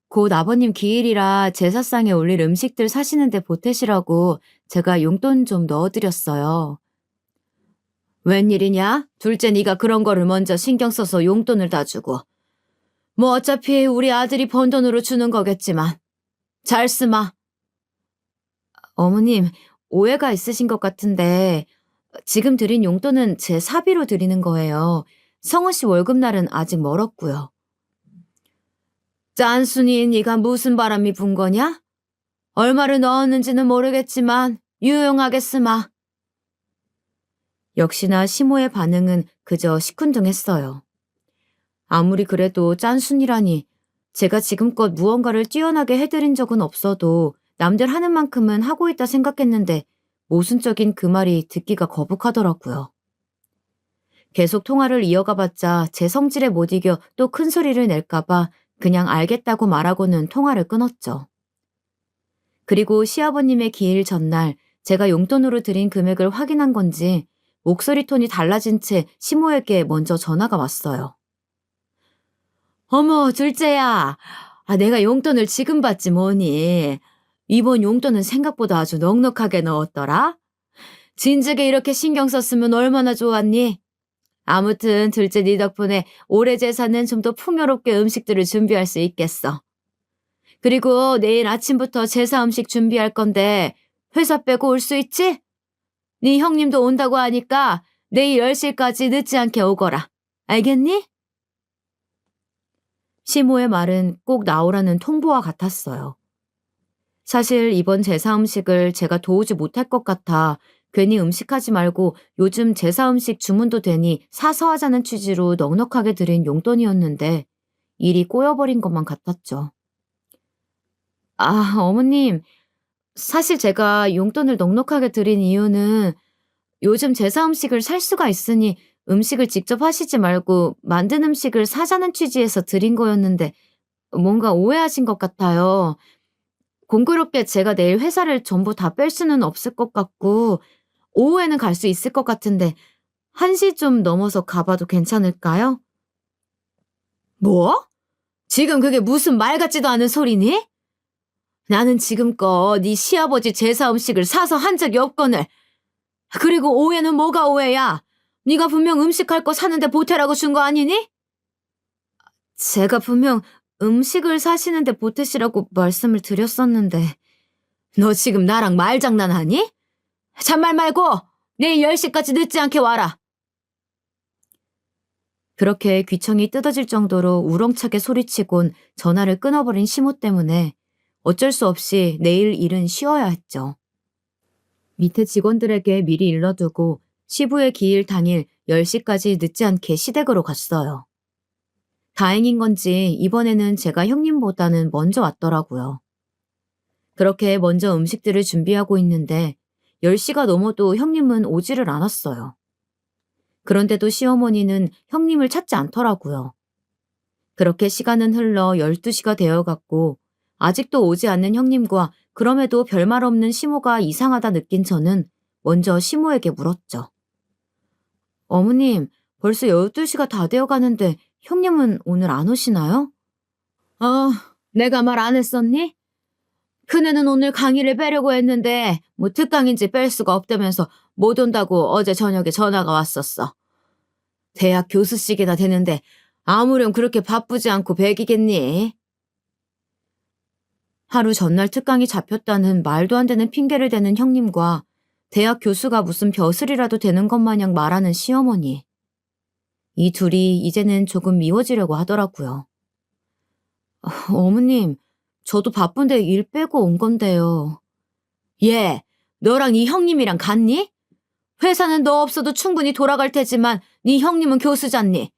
곧 아버님 기일이라 제사상에 올릴 음식들 사시는데 보태시라고 제가 용돈 좀 넣어드렸어요. 웬일이냐? 둘째 네가 그런 거를 먼저 신경 써서 용돈을 다 주고. 뭐 어차피 우리 아들이 번 돈으로 주는 거겠지만. 잘 쓰마. 어머님, 오해가 있으신 것 같은데 지금 드린 용돈은 제 사비로 드리는 거예요. 성우 씨 월급날은 아직 멀었고요. 짠순이 네가 무슨 바람이 분 거냐? 얼마를 넣었는지는 모르겠지만 유용하게 쓰마. 역시나 시모의 반응은 그저 시큰둥했어요. 아무리 그래도 짠순이라니 제가 지금껏 무언가를 뛰어나게 해드린 적은 없어도 남들 하는 만큼은 하고 있다 생각했는데 모순적인 그 말이 듣기가 거북하더라고요. 계속 통화를 이어가봤자 제 성질에 못 이겨 또 큰 소리를 낼까봐 그냥 알겠다고 말하고는 통화를 끊었죠. 그리고 시아버님의 기일 전날 제가 용돈으로 드린 금액을 확인한 건지 목소리 톤이 달라진 채 시모에게 먼저 전화가 왔어요. 어머, 둘째야. 내가 용돈을 지금 받지 뭐니. 이번 용돈은 생각보다 아주 넉넉하게 넣었더라. 진즉에 이렇게 신경 썼으면 얼마나 좋았니? 아무튼 둘째 네 덕분에 올해 제사는 좀 더 풍요롭게 음식들을 준비할 수 있겠어. 그리고 내일 아침부터 제사 음식 준비할 건데 회사 빼고 올 수 있지? 네 형님도 온다고 하니까 내일 10시까지 늦지 않게 오거라. 알겠니? 시모의 말은 꼭 나오라는 통보와 같았어요. 사실 이번 제사 음식을 제가 도우지 못할 것 같아 괜히 음식하지 말고 요즘 제사 음식 주문도 되니 사서 하자는 취지로 넉넉하게 드린 용돈이었는데 일이 꼬여버린 것만 같았죠. 어머님, 사실 제가 용돈을 넉넉하게 드린 이유는 요즘 제사 음식을 살 수가 있으니 음식을 직접 하시지 말고 만든 음식을 사자는 취지에서 드린 거였는데 뭔가 오해하신 것 같아요. 공교롭게 제가 내일 회사를 전부 다 뺄 수는 없을 것 같고 오후에는 갈 수 있을 것 같은데 1시 좀 넘어서 가봐도 괜찮을까요? 뭐? 지금 그게 무슨 말 같지도 않은 소리니? 나는 지금껏 네 시아버지 제사 음식을 사서 한 적이 없거늘. 그리고 오해는 뭐가 오해야? 네가 분명 음식할 거 사는데 보태라고 준 거 아니니? 제가 분명 음식을 사시는데 보태시라고 말씀을 드렸었는데 너 지금 나랑 말장난하니? 잔말 말고 내일 10시까지 늦지 않게 와라. 그렇게 귀청이 뜯어질 정도로 우렁차게 소리치곤 전화를 끊어버린 시모 때문에 어쩔 수 없이 내일 일은 쉬어야 했죠. 밑에 직원들에게 미리 일러두고 시부의 기일 당일 10시까지 늦지 않게 시댁으로 갔어요. 다행인 건지 이번에는 제가 형님보다는 먼저 왔더라고요. 그렇게 먼저 음식들을 준비하고 있는데 10시가 넘어도 형님은 오지를 않았어요. 그런데도 시어머니는 형님을 찾지 않더라고요. 그렇게 시간은 흘러 12시가 되어갔고 아직도 오지 않는 형님과 그럼에도 별말 없는 시모가 이상하다 느낀 저는 먼저 시모에게 물었죠. 어머님, 벌써 12시가 다 되어가는데 형님은 오늘 안 오시나요? 내가 말 안 했었니? 큰애는 오늘 강의를 빼려고 했는데 뭐 특강인지 뺄 수가 없다면서 못 온다고 어제 저녁에 전화가 왔었어. 대학 교수직이나 되는데 아무렴 그렇게 바쁘지 않고 배기겠니? 하루 전날 특강이 잡혔다는 말도 안 되는 핑계를 대는 형님과 대학 교수가 무슨 벼슬이라도 되는 것 마냥 말하는 시어머니. 이 둘이 이제는 조금 미워지려고 하더라고요. 어머님, 저도 바쁜데 일 빼고 온 건데요. 얘, 너랑 네 형님이랑 같니? 회사는 너 없어도 충분히 돌아갈 테지만 네 형님은 교수잖니.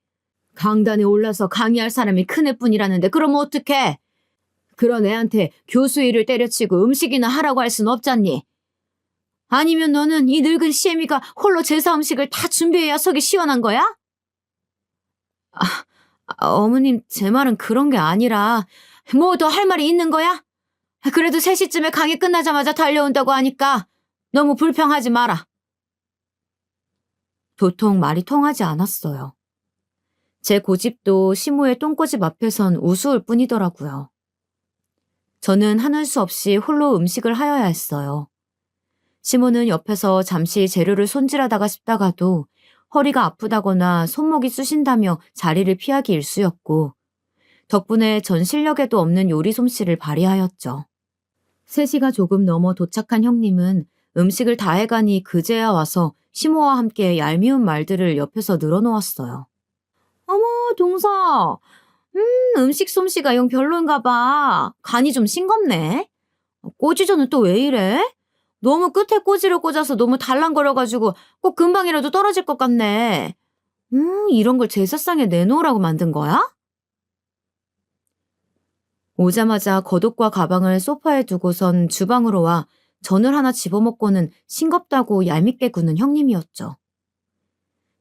강단에 올라서 강의할 사람이 큰애뿐이라는데 그러면 어떡해? 그런 애한테 교수 일을 때려치고 음식이나 하라고 할 순 없잖니. 아니면 너는 이 늙은 시애미가 홀로 제사 음식을 다 준비해야 속이 시원한 거야? 어머님, 제 말은 그런 게 아니라 뭐 더 할 말이 있는 거야? 그래도 3시쯤에 강의 끝나자마자 달려온다고 하니까 너무 불평하지 마라. 도통 말이 통하지 않았어요. 제 고집도 시모의 똥꼬집 앞에선 우스울 뿐이더라고요. 저는 하는 수 없이 홀로 음식을 하여야 했어요. 시모는 옆에서 잠시 재료를 손질하다가 싶다가도 허리가 아프다거나 손목이 쑤신다며 자리를 피하기 일쑤였고 덕분에 전 실력에도 없는 요리 솜씨를 발휘하였죠. 3시가 조금 넘어 도착한 형님은 음식을 다 해가니 그제야 와서 시모와 함께 얄미운 말들을 옆에서 늘어놓았어요. 어머, 동서. 음식 솜씨가 영 별론가 봐. 간이 좀 싱겁네. 꼬지전은 또 왜 이래? 너무 끝에 꼬지를 꽂아서 너무 달랑거려가지고 꼭 금방이라도 떨어질 것 같네. 이런 걸 제사상에 내놓으라고 만든 거야? 오자마자 겉옷과 가방을 소파에 두고선 주방으로 와 전을 하나 집어먹고는 싱겁다고 얄밉게 구는 형님이었죠.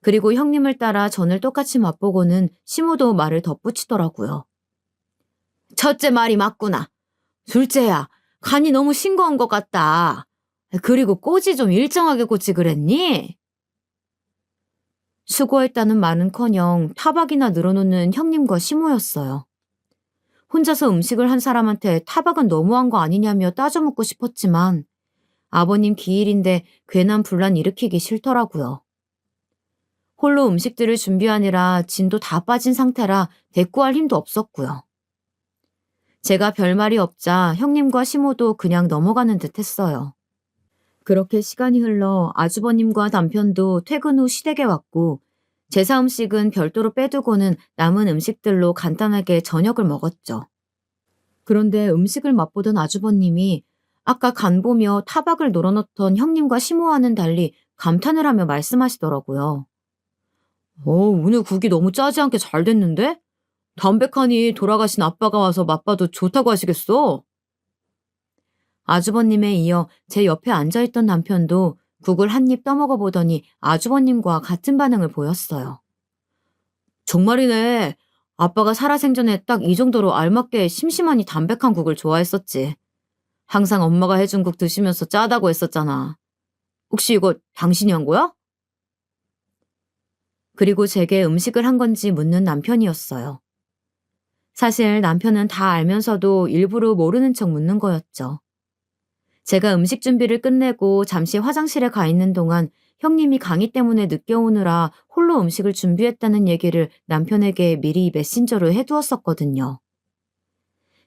그리고 형님을 따라 전을 똑같이 맛보고는 시모도 말을 덧붙이더라고요. 첫째 말이 맞구나. 둘째야, 간이 너무 싱거운 것 같다. 그리고 꼬지 좀 일정하게 꽂지 그랬니? 수고했다는 말은커녕 타박이나 늘어놓는 형님과 시모였어요. 혼자서 음식을 한 사람한테 타박은 너무한 거 아니냐며 따져묻고 싶었지만 아버님 기일인데 괜한 분란 일으키기 싫더라고요. 홀로 음식들을 준비하느라 진도 다 빠진 상태라 대꾸할 힘도 없었고요. 제가 별말이 없자 형님과 시모도 그냥 넘어가는 듯 했어요. 그렇게 시간이 흘러 아주버님과 남편도 퇴근 후 시댁에 왔고 제사 음식은 별도로 빼두고는 남은 음식들로 간단하게 저녁을 먹었죠. 그런데 음식을 맛보던 아주버님이 아까 간 보며 타박을 놀아놓던 형님과 시모와는 달리 감탄을 하며 말씀하시더라고요. 오늘 국이 너무 짜지 않게 잘 됐는데? 담백하니 돌아가신 아빠가 와서 맛봐도 좋다고 하시겠어? 아주버님에 이어 제 옆에 앉아있던 남편도 국을 한 입 떠먹어 보더니 아주버님과 같은 반응을 보였어요. 정말이네. 아빠가 살아생전에 딱 이 정도로 알맞게 심심하니 담백한 국을 좋아했었지. 항상 엄마가 해준 국 드시면서 짜다고 했었잖아. 혹시 이거 당신이 한 거야? 그리고 제게 음식을 한 건지 묻는 남편이었어요. 사실 남편은 다 알면서도 일부러 모르는 척 묻는 거였죠. 제가 음식 준비를 끝내고 잠시 화장실에 가 있는 동안 형님이 강의 때문에 늦게 오느라 홀로 음식을 준비했다는 얘기를 남편에게 미리 메신저로 해두었었거든요.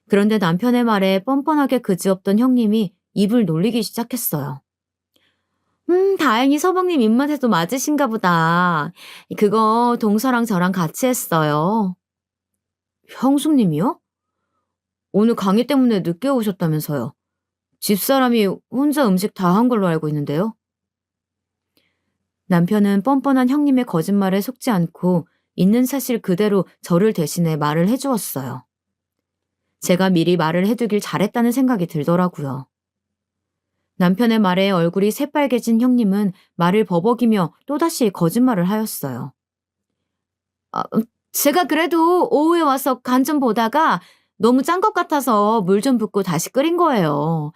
그런데 남편의 말에 뻔뻔하게 그지없던 형님이 입을 놀리기 시작했어요. 다행히 서방님 입맛에도 맞으신가 보다. 그거 동서랑 저랑 같이 했어요. 형수님이요? 오늘 강의 때문에 늦게 오셨다면서요. 집사람이 혼자 음식 다 한 걸로 알고 있는데요. 남편은 뻔뻔한 형님의 거짓말에 속지 않고 있는 사실 그대로 저를 대신해 말을 해주었어요. 제가 미리 말을 해두길 잘했다는 생각이 들더라고요. 남편의 말에 얼굴이 새빨개진 형님은 말을 버벅이며 또다시 거짓말을 하였어요. 제가 그래도 오후에 와서 간 좀 보다가 너무 짠 것 같아서 물 좀 붓고 다시 끓인 거예요.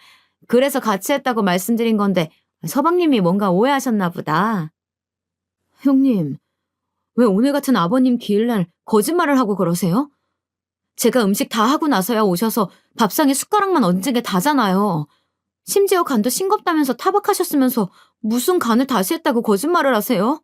그래서 같이 했다고 말씀드린 건데 서방님이 뭔가 오해하셨나 보다. 형님, 왜 오늘 같은 아버님 기일날 거짓말을 하고 그러세요? 제가 음식 다 하고 나서야 오셔서 밥상에 숟가락만 얹은 게 다잖아요. 심지어 간도 싱겁다면서 타박하셨으면서 무슨 간을 다시 했다고 거짓말을 하세요?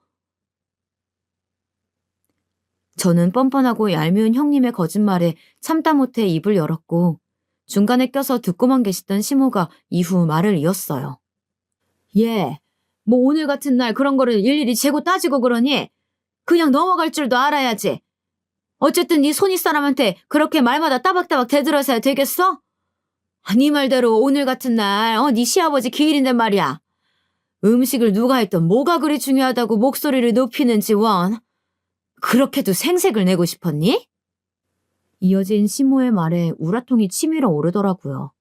저는 뻔뻔하고 얄미운 형님의 거짓말에 참다 못해 입을 열었고 중간에 껴서 듣고만 계시던 시모가 이후 말을 이었어요. 뭐 오늘 같은 날 그런 거를 일일이 재고 따지고 그러니? 그냥 넘어갈 줄도 알아야지. 어쨌든 네 손윗사람한테 그렇게 말마다 따박따박 대들어서야 되겠어? 네 말대로 오늘 같은 날, 네 시아버지 기일인데 말이야. 음식을 누가 했던 뭐가 그리 중요하다고 목소리를 높이는지 원. 그렇게도 생색을 내고 싶었니? 이어진 시모의 말에 우라통이 치밀어 오르더라고요.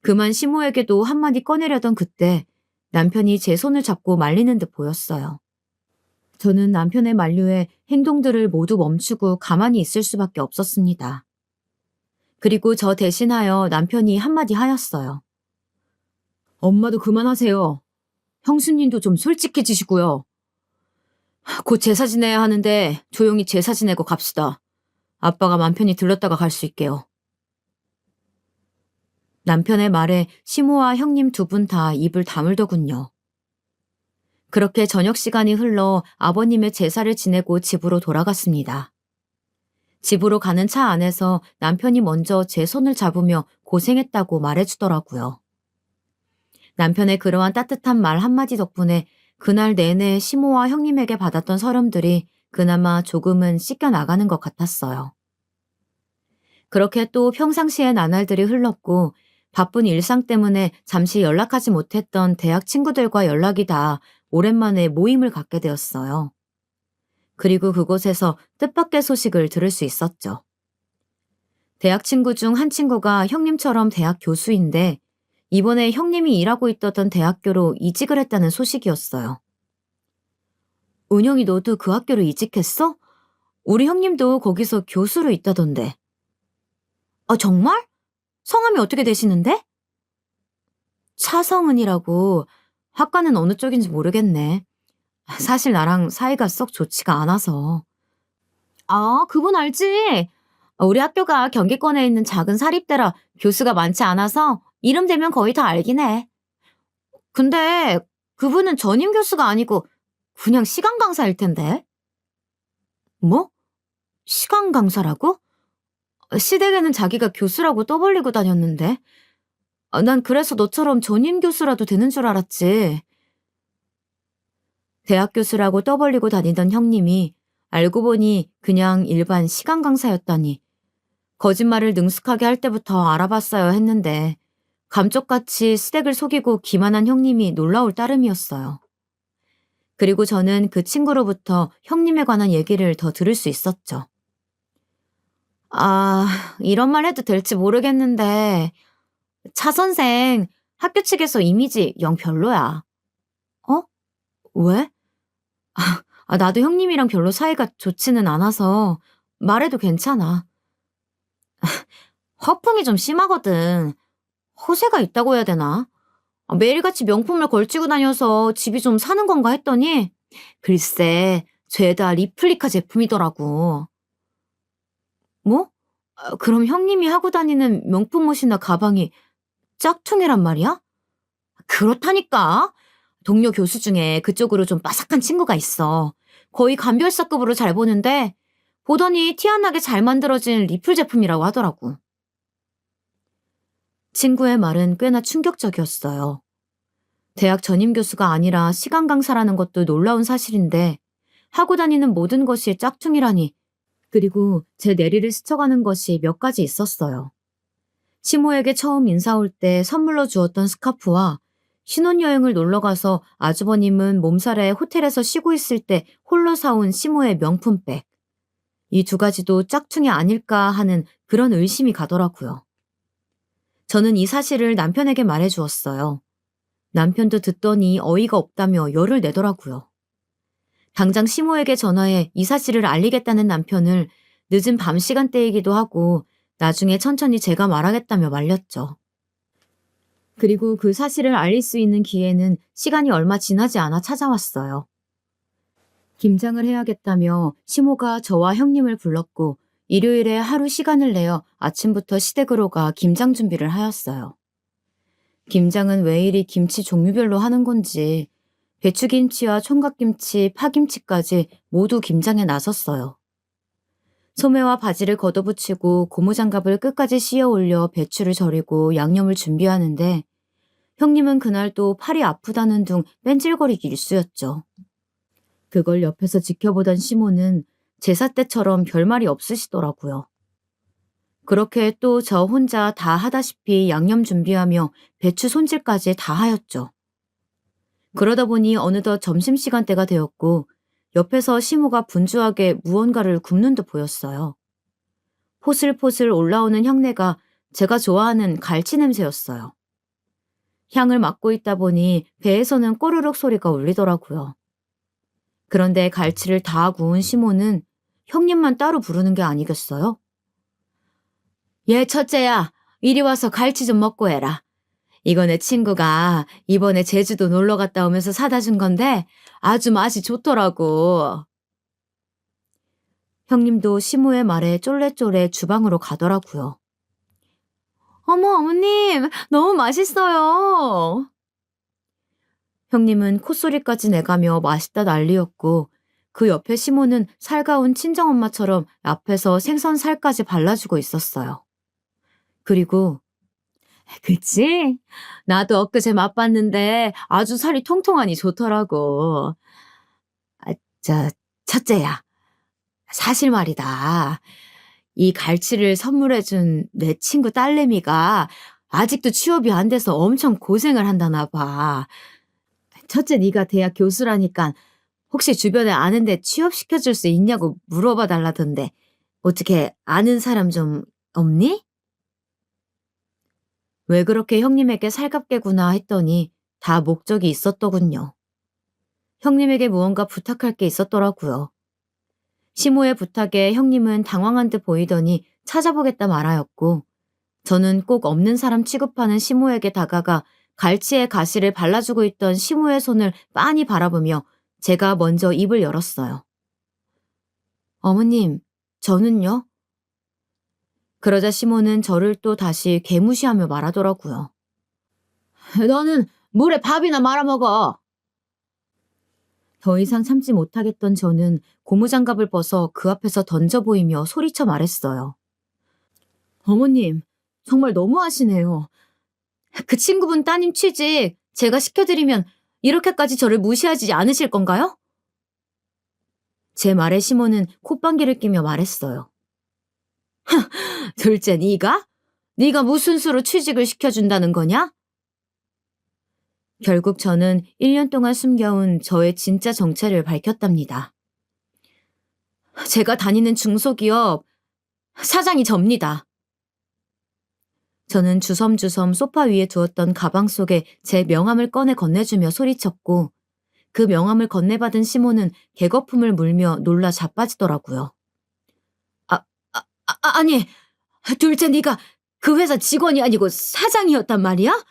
그만 시모에게도 한마디 꺼내려던 그때 남편이 제 손을 잡고 말리는 듯 보였어요. 저는 남편의 만류에 행동들을 모두 멈추고 가만히 있을 수밖에 없었습니다. 그리고 저 대신하여 남편이 한마디 하였어요. 엄마도 그만하세요. 형수님도 좀 솔직해지시고요. 곧 제사 지내야 하는데 조용히 제사 지내고 갑시다. 아빠가 맘 편히 들렀다가 갈 수 있게요. 남편의 말에 시모와 형님 두 분 다 입을 다물더군요. 그렇게 저녁 시간이 흘러 아버님의 제사를 지내고 집으로 돌아갔습니다. 집으로 가는 차 안에서 남편이 먼저 제 손을 잡으며 고생했다고 말해주더라고요. 남편의 그러한 따뜻한 말 한마디 덕분에 그날 내내 시모와 형님에게 받았던 서름들이 그나마 조금은 씻겨나가는 것 같았어요. 그렇게 또 평상시의 나날들이 흘렀고 바쁜 일상 때문에 잠시 연락하지 못했던 대학 친구들과 연락이 다 오랜만에 모임을 갖게 되었어요. 그리고 그곳에서 뜻밖의 소식을 들을 수 있었죠. 대학 친구 중 한 친구가 형님처럼 대학 교수인데 이번에 형님이 일하고 있던 대학교로 이직을 했다는 소식이었어요. 은영이 너도 그 학교로 이직했어? 우리 형님도 거기서 교수로 있다던데. 정말? 성함이 어떻게 되시는데? 차성은이라고. 학과는 어느 쪽인지 모르겠네. 사실 나랑 사이가 썩 좋지가 않아서. 그분 알지? 우리 학교가 경기권에 있는 작은 사립대라 교수가 많지 않아서 이름 대면 거의 다 알긴 해. 근데 그분은 전임 교수가 아니고 그냥 시간 강사일 텐데. 뭐? 시간 강사라고? 시댁에는 자기가 교수라고 떠벌리고 다녔는데. 난 그래서 너처럼 전임 교수라도 되는 줄 알았지. 대학 교수라고 떠벌리고 다니던 형님이 알고 보니 그냥 일반 시간 강사였다니. 거짓말을 능숙하게 할 때부터 알아봤어야 했는데 감쪽같이 시댁을 속이고 기만한 형님이 놀라울 따름이었어요. 그리고 저는 그 친구로부터 형님에 관한 얘기를 더 들을 수 있었죠. 이런 말 해도 될지 모르겠는데 차 선생 학교 측에서 이미지 영 별로야. 어? 왜? 나도 형님이랑 별로 사이가 좋지는 않아서 말해도 괜찮아. 허풍이 좀 심하거든. 허세가 있다고 해야 되나? 매일같이 명품을 걸치고 다녀서 집이 좀 사는 건가 했더니 글쎄 죄다 리플리카 제품이더라고. 뭐? 그럼 형님이 하고 다니는 명품 옷이나 가방이 짝퉁이란 말이야? 그렇다니까. 동료 교수 중에 그쪽으로 좀 빠삭한 친구가 있어. 거의 감별사급으로 잘 보는데 보더니 티 안 나게 잘 만들어진 리플 제품이라고 하더라고. 친구의 말은 꽤나 충격적이었어요. 대학 전임 교수가 아니라 시간 강사라는 것도 놀라운 사실인데 하고 다니는 모든 것이 짝퉁이라니. 그리고 제 내리를 스쳐가는 것이 몇 가지 있었어요. 시모에게 처음 인사 올 때 선물로 주었던 스카프와 신혼여행을 놀러가서 아주버님은 몸살에 호텔에서 쉬고 있을 때 홀로 사온 시모의 명품백. 이 두 가지도 짝퉁이 아닐까 하는 그런 의심이 가더라고요. 저는 이 사실을 남편에게 말해주었어요. 남편도 듣더니 어이가 없다며 열을 내더라고요. 당장 시모에게 전화해 이 사실을 알리겠다는 남편을 늦은 밤 시간대이기도 하고 나중에 천천히 제가 말하겠다며 말렸죠. 그리고 그 사실을 알릴 수 있는 기회는 시간이 얼마 지나지 않아 찾아왔어요. 김장을 해야겠다며 시모가 저와 형님을 불렀고 일요일에 하루 시간을 내어 아침부터 시댁으로 가 김장 준비를 하였어요. 김장은 왜 이리 김치 종류별로 하는 건지 배추김치와 총각김치, 파김치까지 모두 김장에 나섰어요. 소매와 바지를 걷어붙이고 고무장갑을 끝까지 씌어 올려 배추를 절이고 양념을 준비하는데 형님은 그날 또 팔이 아프다는 둥 뺀질거리기 일쑤였죠. 그걸 옆에서 지켜보던 시모는 제사 때처럼 별말이 없으시더라고요. 그렇게 또 저 혼자 다 하다시피 양념 준비하며 배추 손질까지 다 하였죠. 그러다 보니 어느덧 점심시간대가 되었고 옆에서 시모가 분주하게 무언가를 굽는 듯 보였어요. 포슬포슬 올라오는 향내가 제가 좋아하는 갈치 냄새였어요. 향을 맡고 있다 보니 배에서는 꼬르륵 소리가 울리더라고요. 그런데 갈치를 다 구운 시모는 형님만 따로 부르는 게 아니겠어요? 얘 첫째야, 이리 와서 갈치 좀 먹고 해라. 이거 내 친구가 이번에 제주도 놀러 갔다 오면서 사다 준 건데 아주 맛이 좋더라고. 형님도 시모의 말에 쫄래쫄래 주방으로 가더라고요. 어머, 어머님, 너무 맛있어요. 형님은 콧소리까지 내가며 맛있다 난리였고 그 옆에 시모는 살가운 친정엄마처럼 앞에서 생선살까지 발라주고 있었어요. 그리고 그치? 나도 엊그제 맛봤는데 아주 살이 통통하니 좋더라고. 아, 저, 첫째야. 사실 말이다. 이 갈치를 선물해준 내 친구 딸내미가 아직도 취업이 안 돼서 엄청 고생을 한다나 봐. 첫째 네가 대학 교수라니까 혹시 주변에 아는데 취업시켜줄 수 있냐고 물어봐 달라던데 어떻게 아는 사람 좀 없니? 왜 그렇게 형님에게 살갑게구나 했더니 다 목적이 있었더군요. 형님에게 무언가 부탁할 게 있었더라고요. 시모의 부탁에 형님은 당황한 듯 보이더니 찾아보겠다 말하였고 저는 꼭 없는 사람 취급하는 시모에게 다가가 갈치의 가시를 발라주고 있던 시모의 손을 빤히 바라보며 제가 먼저 입을 열었어요. 어머님, 저는요? 그러자 시모는 저를 또 다시 개무시하며 말하더라고요. 너는 물에 밥이나 말아먹어. 더 이상 참지 못하겠던 저는 고무장갑을 벗어 그 앞에서 던져 보이며 소리쳐 말했어요. 어머님, 정말 너무하시네요. 그 친구분 따님 취직 제가 시켜드리면 이렇게까지 저를 무시하지 않으실 건가요? 제 말에 시모는 콧방귀를 끼며 말했어요. 둘째 네가? 네가 무슨 수로 취직을 시켜준다는 거냐? 결국 저는 1년 동안 숨겨온 저의 진짜 정체를 밝혔답니다. 제가 다니는 중소기업 사장이 접니다. 저는 주섬주섬 소파 위에 두었던 가방 속에 제 명함을 꺼내 건네주며 소리쳤고 그 명함을 건네받은 시모는 개거품을 물며 놀라 자빠지더라고요. 아니, 둘째 네가 그 회사 직원이 아니고 사장이었단 말이야?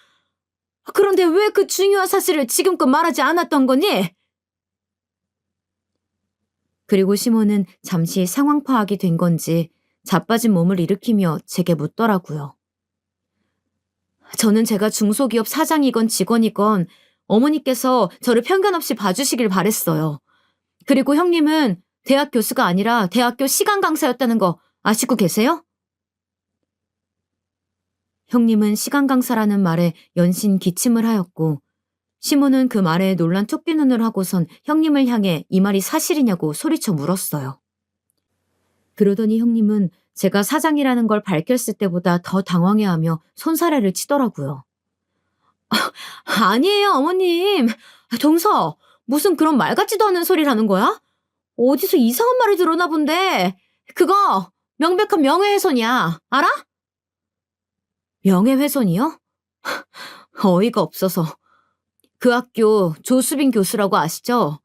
그런데 왜 그 중요한 사실을 지금껏 말하지 않았던 거니? 그리고 시모는 잠시 상황 파악이 된 건지 자빠진 몸을 일으키며 제게 묻더라고요. 저는 제가 중소기업 사장이건 직원이건 어머니께서 저를 편견 없이 봐주시길 바랬어요. 그리고 형님은 대학 교수가 아니라 대학교 시간 강사였다는 거 아시고 계세요? 형님은 시간 강사라는 말에 연신 기침을 하였고 시모는 그 말에 놀란 토끼 눈을 하고선 형님을 향해 이 말이 사실이냐고 소리쳐 물었어요. 그러더니 형님은 제가 사장이라는 걸 밝혔을 때보다 더 당황해하며 손사래를 치더라고요. 아니에요, 어머님. 동서, 무슨 그런 말 같지도 않은 소리라는 거야? 어디서 이상한 말을 들었나 본데. 그거 명백한 명예훼손이야. 알아? 명예훼손이요? 어이가 없어서. 그 학교 조수빈 교수라고 아시죠?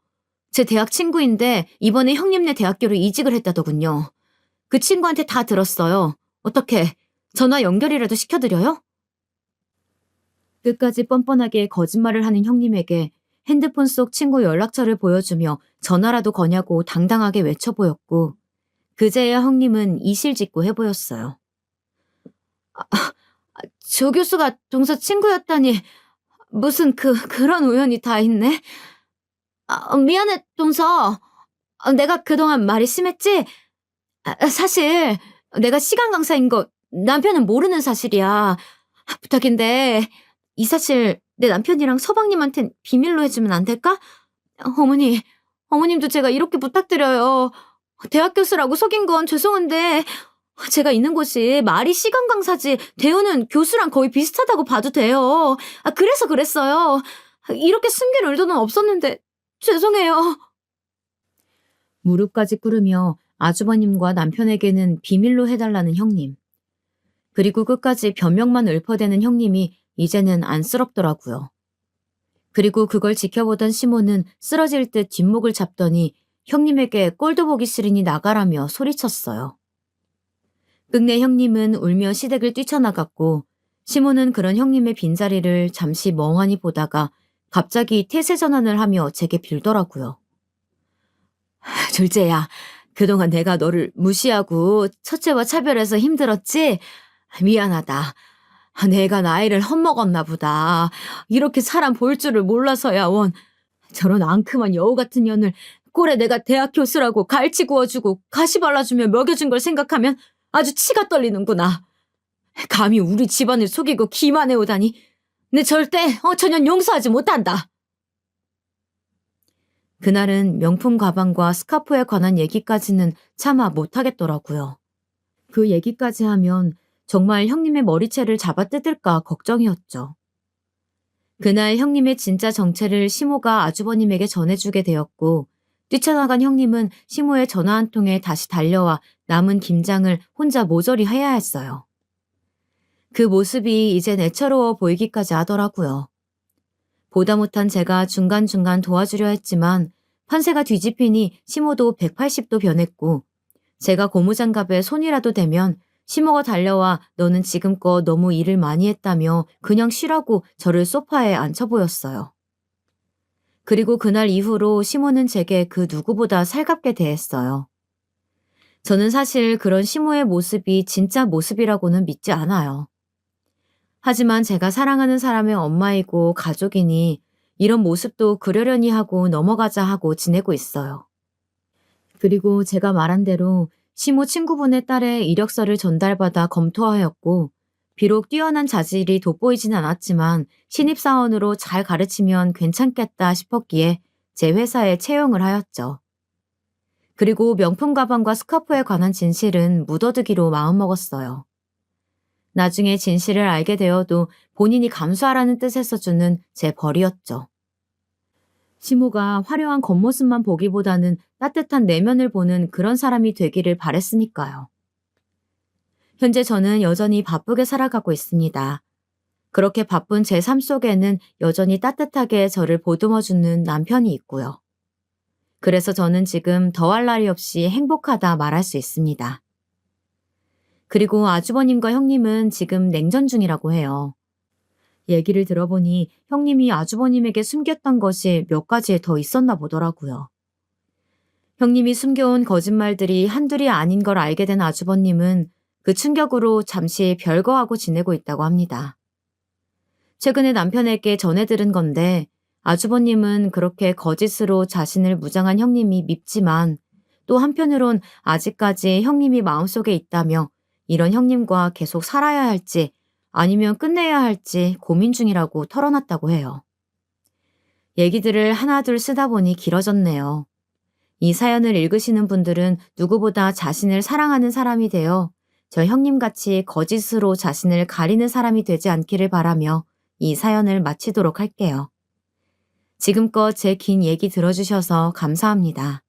제 대학 친구인데 이번에 형님네 대학교로 이직을 했다더군요. 그 친구한테 다 들었어요. 어떻게 전화 연결이라도 시켜드려요? 끝까지 뻔뻔하게 거짓말을 하는 형님에게 핸드폰 속 친구 연락처를 보여주며 전화라도 거냐고 당당하게 외쳐 보였고 그제야 형님은 이실직고 해보였어요. 조 교수가 동서 친구였다니 무슨 그런 우연이 다 있네. 미안해 동서. 내가 그동안 말이 심했지? 사실 내가 시간 강사인 거 남편은 모르는 사실이야. 부탁인데 이 사실 내 남편이랑 서방님한텐 비밀로 해주면 안 될까? 어머님도 제가 이렇게 부탁드려요. 대학 교수라고 속인 건 죄송한데 제가 있는 곳이 말이 시간 강사지 대우는 교수랑 거의 비슷하다고 봐도 돼요. 그래서 그랬어요. 이렇게 숨길 의도는 없었는데 죄송해요. 무릎까지 꿇으며 아주버님과 남편에게는 비밀로 해달라는 형님. 그리고 끝까지 변명만 읊어대는 형님이 이제는 안쓰럽더라고요. 그리고 그걸 지켜보던 시모는 쓰러질 듯 뒷목을 잡더니 형님에게 꼴도 보기 싫으니 나가라며 소리쳤어요. 끝내 형님은 울며 시댁을 뛰쳐나갔고 시모는 그런 형님의 빈자리를 잠시 멍하니 보다가 갑자기 태세 전환을 하며 제게 빌더라고요. 둘째야, 그동안 내가 너를 무시하고 첫째와 차별해서 힘들었지? 미안하다. 내가 나이를 헛먹었나 보다. 이렇게 사람 볼 줄을 몰라서야 원. 저런 앙큼한 여우 같은 년을 꼴에 내가 대학 교수라고 갈치 구워주고 가시 발라주며 먹여준 걸 생각하면 아주 치가 떨리는구나. 감히 우리 집안을 속이고 기만해오다니. 내 절대 저년 용서하지 못한다. 그날은 명품 가방과 스카프에 관한 얘기까지는 차마 못하겠더라고요. 그 얘기까지 하면 정말 형님의 머리채를 잡아뜯을까 걱정이었죠. 그날 형님의 진짜 정체를 시모가 아주버님에게 전해주게 되었고 뛰쳐나간 형님은 시모의 전화 한 통에 다시 달려와 남은 김장을 혼자 모조리 해야 했어요. 그 모습이 이젠 애처로워 보이기까지 하더라고요. 보다 못한 제가 중간중간 도와주려 했지만 판세가 뒤집히니 시모도 180도 변했고 제가 고무장갑에 손이라도 대면 시모가 달려와 너는 지금껏 너무 일을 많이 했다며 그냥 쉬라고 저를 소파에 앉혀 보였어요. 그리고 그날 이후로 시모는 제게 그 누구보다 살갑게 대했어요. 저는 사실 그런 시모의 모습이 진짜 모습이라고는 믿지 않아요. 하지만 제가 사랑하는 사람의 엄마이고 가족이니 이런 모습도 그러려니 하고 넘어가자 하고 지내고 있어요. 그리고 제가 말한 대로 시모 친구분의 딸의 이력서를 전달받아 검토하였고 비록 뛰어난 자질이 돋보이진 않았지만 신입사원으로 잘 가르치면 괜찮겠다 싶었기에 제 회사에 채용을 하였죠. 그리고 명품 가방과 스카프에 관한 진실은 묻어두기로 마음먹었어요. 나중에 진실을 알게 되어도 본인이 감수하라는 뜻에서 주는 제 벌이었죠. 시모가 화려한 겉모습만 보기보다는 따뜻한 내면을 보는 그런 사람이 되기를 바랬으니까요. 현재 저는 여전히 바쁘게 살아가고 있습니다. 그렇게 바쁜 제 삶 속에는 여전히 따뜻하게 저를 보듬어주는 남편이 있고요. 그래서 저는 지금 더할 나위 없이 행복하다 말할 수 있습니다. 그리고 아주버님과 형님은 지금 냉전 중이라고 해요. 얘기를 들어보니 형님이 아주버님에게 숨겼던 것이 몇 가지 더 있었나 보더라고요. 형님이 숨겨온 거짓말들이 한둘이 아닌 걸 알게 된 아주버님은 그 충격으로 잠시 별거하고 지내고 있다고 합니다. 최근에 남편에게 전해 들은 건데 아주버님은 그렇게 거짓으로 자신을 무장한 형님이 밉지만 또 한편으론 아직까지 형님이 마음속에 있다며 이런 형님과 계속 살아야 할지 아니면 끝내야 할지 고민 중이라고 털어놨다고 해요. 얘기들을 하나둘 쓰다 보니 길어졌네요. 이 사연을 읽으시는 분들은 누구보다 자신을 사랑하는 사람이 되어 저 형님같이 거짓으로 자신을 가리는 사람이 되지 않기를 바라며 이 사연을 마치도록 할게요. 지금껏 제 긴 얘기 들어주셔서 감사합니다.